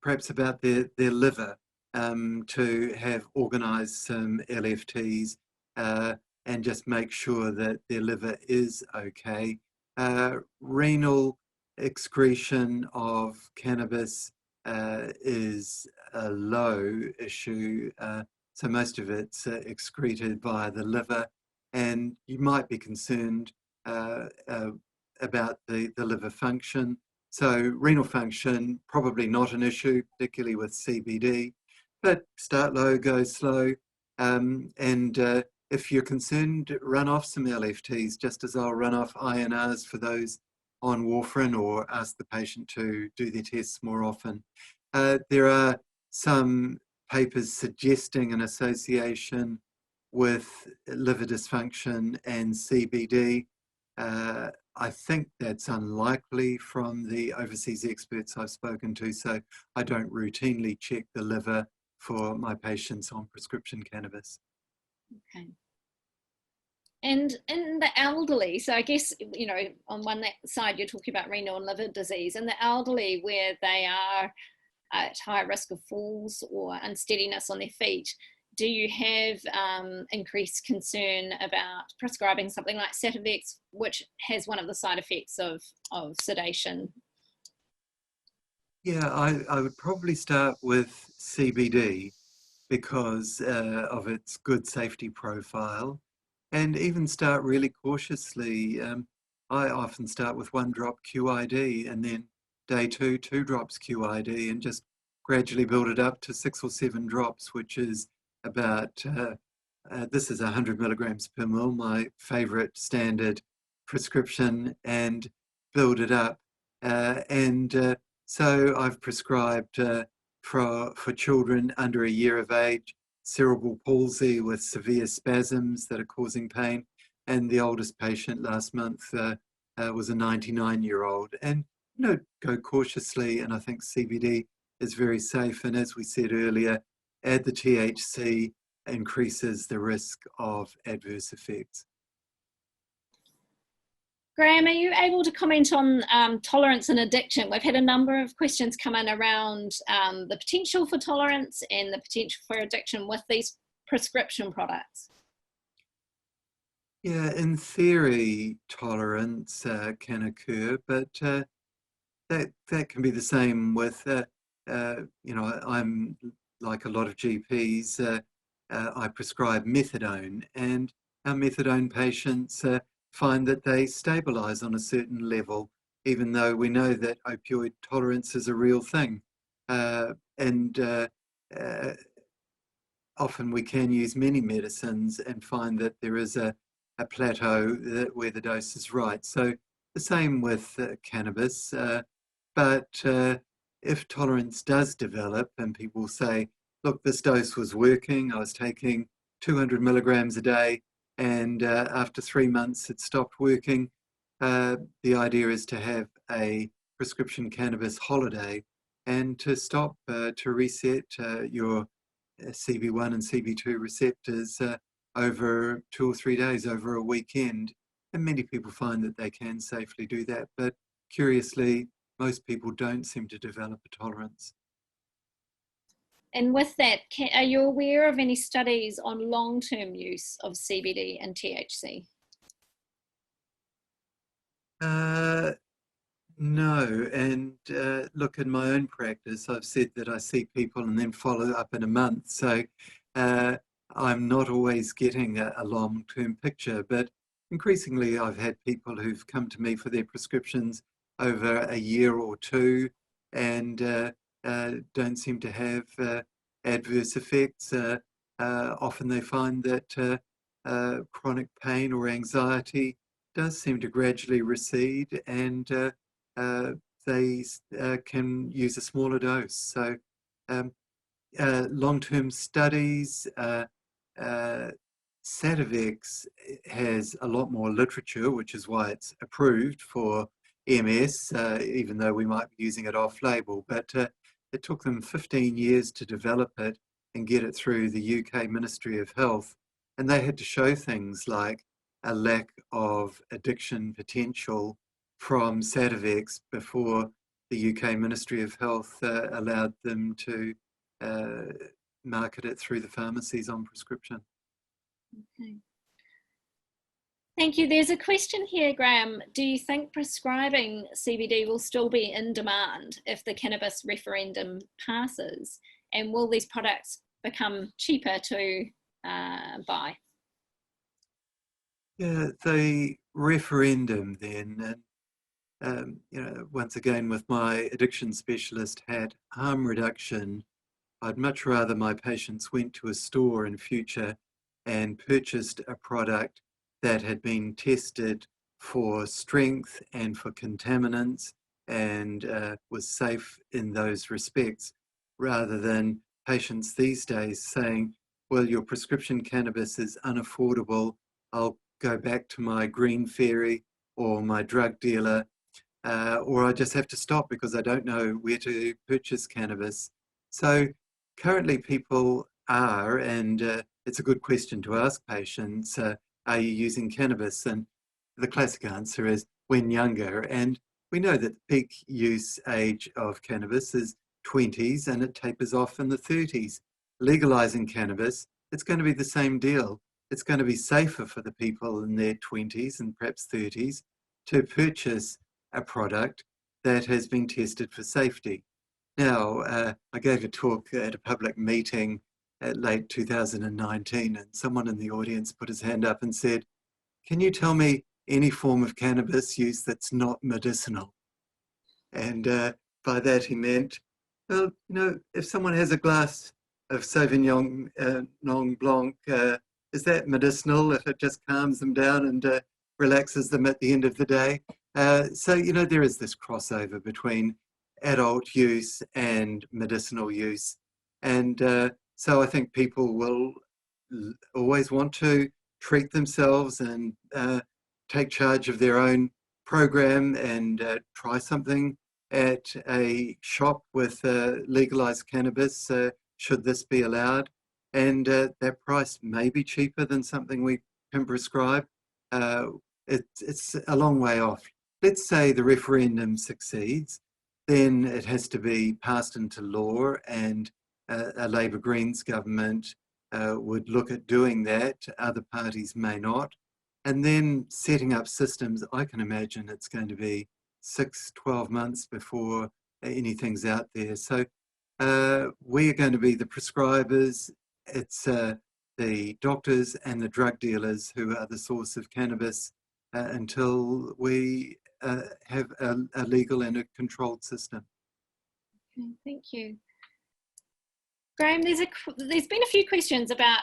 perhaps about their liver, to have organised some LFTs and just make sure that their liver is okay. Renal excretion of cannabis is a low issue, so most of it's excreted via the liver, and you might be concerned about the liver function. So renal function, probably not an issue, particularly with CBD, but start low, go slow. And if you're concerned, run off some LFTs, just as I'll run off INRs for those on warfarin, or ask the patient to do their tests more often. There are some papers suggesting an association with liver dysfunction and CBD. I think that's unlikely from the overseas experts I've spoken to, so I don't routinely check the liver for my patients on prescription cannabis. Okay. And in the elderly, so I guess, you know, on one side you're talking about renal and liver disease, and the elderly where they are at high risk of falls or unsteadiness on their feet, do you have increased concern about prescribing something like Sativex, which has one of the side effects of sedation? Yeah, I would probably start with CBD because of its good safety profile, and even start really cautiously. I often start with 1 drop QID, and then day 2 drops QID, and just gradually build it up to 6 or 7 drops, which is about, this is 100 milligrams per mil, my favorite standard prescription, and build it up. So I've prescribed for children under a year of age, cerebral palsy with severe spasms that are causing pain. And the oldest patient last month was a 99-year-old. And, you know, go cautiously. And I think CBD is very safe. And as we said earlier, add the THC increases the risk of adverse effects. Graham, are you able to comment on tolerance and addiction? We've had a number of questions come in around the potential for tolerance and the potential for addiction with these prescription products. Yeah, in theory, tolerance can occur, but that can be the same with, you know, I'm like a lot of GPs, I prescribe methadone, and our methadone patients find that they stabilize on a certain level, even though we know that opioid tolerance is a real thing. Often we can use many medicines and find that there is a plateau where the dose is right. So the same with cannabis, but if tolerance does develop and people say, look, this dose was working, I was taking 200 milligrams a day, and after 3 months it stopped working, the idea is to have a prescription cannabis holiday and to stop, to reset your CB1 and CB2 receptors over 2 or 3 days, over a weekend. And many people find that they can safely do that. But curiously, most people don't seem to develop a tolerance. And with that, are you aware of any studies on long-term use of CBD and THC? No, and look, in my own practice, I've said that I see people and then follow up in a month. So I'm not always getting a long-term picture, but increasingly I've had people who've come to me for their prescriptions over a year or two and don't seem to have adverse effects. Often they find that chronic pain or anxiety does seem to gradually recede, and they can use a smaller dose. So long-term studies, Sativex has a lot more literature, which is why it's approved for MS, even though we might be using it off-label. But it took them 15 years to develop it and get it through the UK Ministry of Health. And they had to show things like a lack of addiction potential from Sativex before the UK Ministry of Health allowed them to market it through the pharmacies on prescription. Okay. Thank you. There's a question here, Graham. Do you think prescribing CBD will still be in demand if the cannabis referendum passes? And will these products become cheaper to buy? Yeah, the referendum then, you know, once again with my addiction specialist hat, harm reduction, I'd much rather my patients went to a store in future and purchased a product that had been tested for strength and for contaminants and was safe in those respects, rather than patients these days saying, well, your prescription cannabis is unaffordable, I'll go back to my green fairy or my drug dealer, or I just have to stop because I don't know where to purchase cannabis. So currently people are, and it's a good question to ask patients, are you using cannabis? And the classic answer is when younger. And we know that the peak use age of cannabis is 20s and it tapers off in the 30s. Legalizing cannabis, it's going to be the same deal. It's going to be safer for the people in their 20s and perhaps 30s to purchase a product that has been tested for safety. Now, I gave a talk at a public meeting at late 2019, and someone in the audience put his hand up and said, "Can you tell me any form of cannabis use that's not medicinal?" And by that he meant, well, if someone has a glass of Sauvignon Blanc, is that medicinal if it just calms them down and relaxes them at the end of the day? So, there is this crossover between adult use and medicinal use. And so I think people will always want to treat themselves and take charge of their own program and try something at a shop with legalized cannabis, should this be allowed. And that price may be cheaper than something we can prescribe. It's a long way off. Let's say the referendum succeeds, then it has to be passed into law, and a Labour Greens government would look at doing that. Other parties may not. And then setting up systems, I can imagine it's going to be 6-12 months before anything's out there. So we are going to be the prescribers. It's the doctors and the drug dealers who are the source of cannabis until we have a legal and a controlled system. Okay, thank you. Graham, there's been a few questions about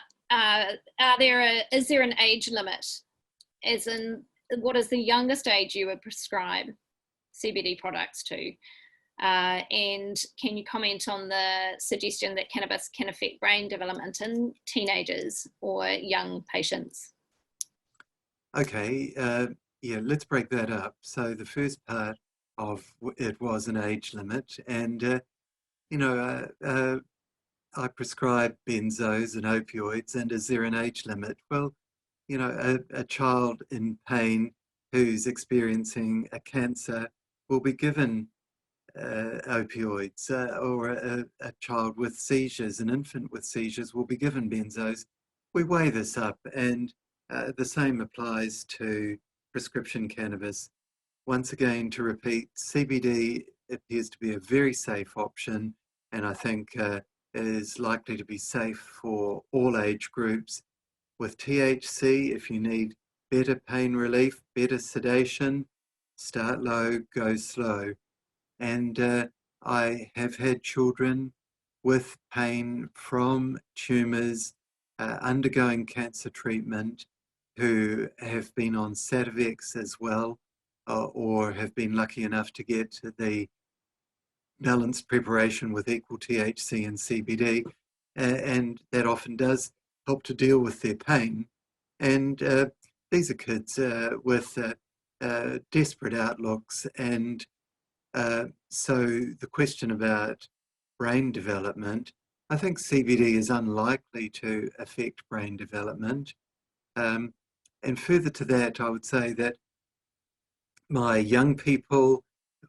is there an age limit? As in, what is the youngest age you would prescribe CBD products to? And can you comment on the suggestion that cannabis can affect brain development in teenagers or young patients? Okay, yeah, let's break that up. So the first part of it was an age limit, and I prescribe benzos and opioids, and is there an age limit? Well, a child in pain who's experiencing a cancer will be given opioids, or a child with seizures, an infant with seizures will be given benzos. We weigh this up, and the same applies to prescription cannabis. Once again, to repeat, CBD appears to be a very safe option, and I think is likely to be safe for all age groups. With THC, if you need better pain relief, better sedation, start low, go slow. And I have had children with pain from tumours undergoing cancer treatment who have been on Sativex as well, or have been lucky enough to get the balanced preparation with equal THC and CBD, and that often does help to deal with their pain. And these are kids with desperate outlooks, and so the question about brain development, I think CBD is unlikely to affect brain development. And further to that, I would say that my young people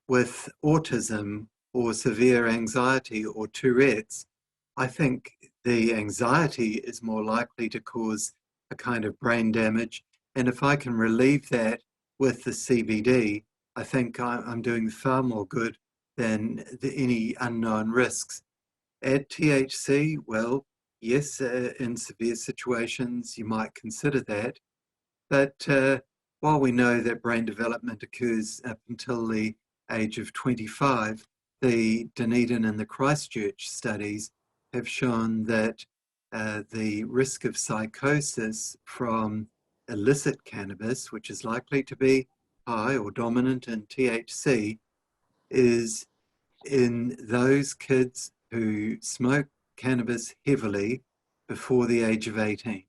with autism or severe anxiety or Tourette's, I think the anxiety is more likely to cause a kind of brain damage. And if I can relieve that with the CBD, I think I'm doing far more good than any unknown risks. Add THC, well, yes, in severe situations, you might consider that. But while we know that brain development occurs up until the age of 25, the Dunedin and the Christchurch studies have shown that the risk of psychosis from illicit cannabis, which is likely to be high or dominant in THC, is in those kids who smoke cannabis heavily before the age of 18.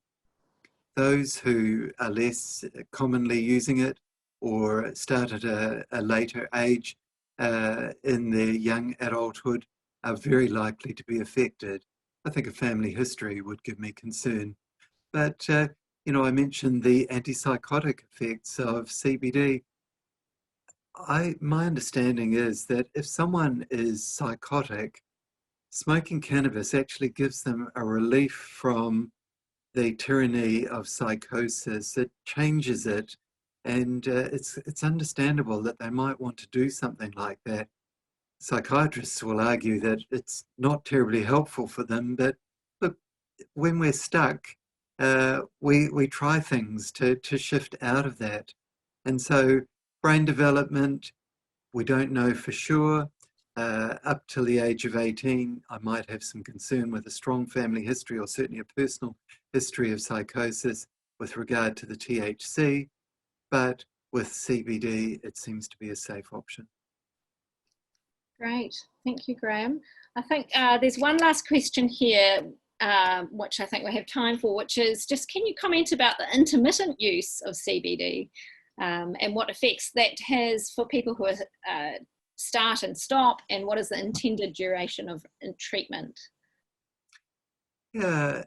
Those who are less commonly using it or start at a later age in their young adulthood are very likely to be affected. I think a family history would give me concern. But I mentioned the antipsychotic effects of CBD. My understanding is that if someone is psychotic, smoking cannabis actually gives them a relief from the tyranny of psychosis. It changes it, and it's understandable that they might want to do something like that. Psychiatrists will argue that it's not terribly helpful for them, but look, when we're stuck, we try things to shift out of that. And so brain development, we don't know for sure. Up till the age of 18, I might have some concern with a strong family history or certainly a personal history of psychosis with regard to the THC, but with CBD, it seems to be a safe option. Great, thank you, Graham. I think there's one last question here, which I think we have time for, which is just, can you comment about the intermittent use of CBD and what effects that has for people who are start and stop, and what is the intended duration of treatment? Yeah,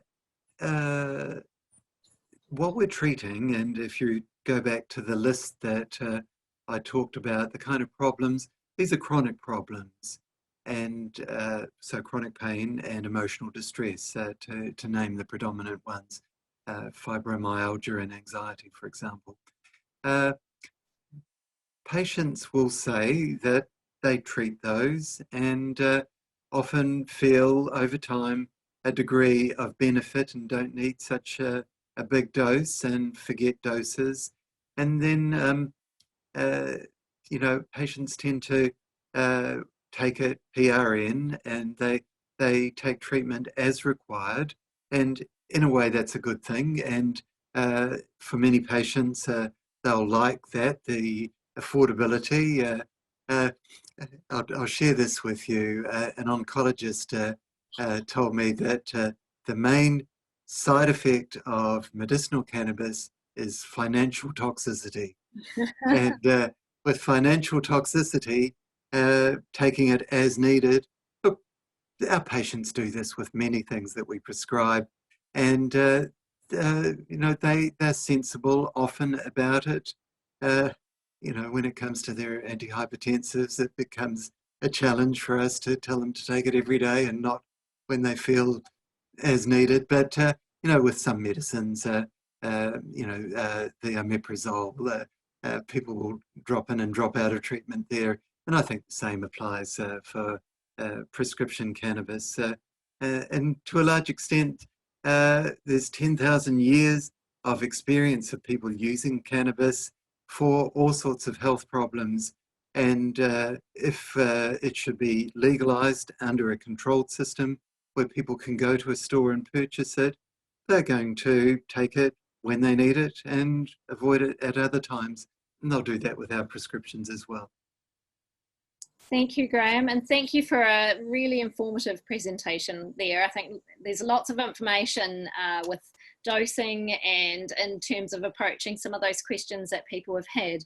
what we're treating, and if you go back to the list that I talked about, the kind of problems, these are chronic problems, and so chronic pain and emotional distress, to name the predominant ones, fibromyalgia and anxiety, for example. Patients will say that they treat those and often feel over time a degree of benefit and don't need such a big dose and forget doses. And then, patients tend to take a PRN and they take treatment as required. And in a way, that's a good thing. And for many patients, they'll like that, the affordability. I'll share this with you. An oncologist told me that the main side effect of medicinal cannabis is financial toxicity. And with financial toxicity, taking it as needed, look, our patients do this with many things that we prescribe, and they're sensible often about it. When it comes to their antihypertensives, it becomes a challenge for us to tell them to take it every day and not when they feel as needed. But with some medicines, the omeprazole, people will drop in and drop out of treatment there. And I think the same applies for prescription cannabis. And to a large extent, there's 10,000 years of experience of people using cannabis for all sorts of health problems. And if it should be legalized under a controlled system where people can go to a store and purchase it, they're going to take it when they need it and avoid it at other times. And they'll do that with our prescriptions as well. Thank you, Graham, and thank you for a really informative presentation there. I think there's lots of information with dosing and in terms of approaching some of those questions that people have had.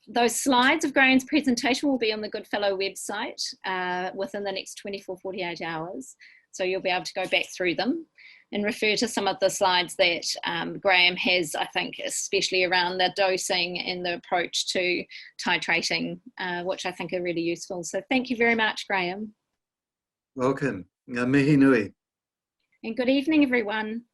Those slides of Graham's presentation will be on the Goodfellow website within the next 24-48 hours. So you'll be able to go back through them and refer to some of the slides that Graham has, I think, especially around the dosing and the approach to titrating, which I think are really useful. So thank you very much, Graham. Welcome. Ngā mihi nui. And good evening, everyone.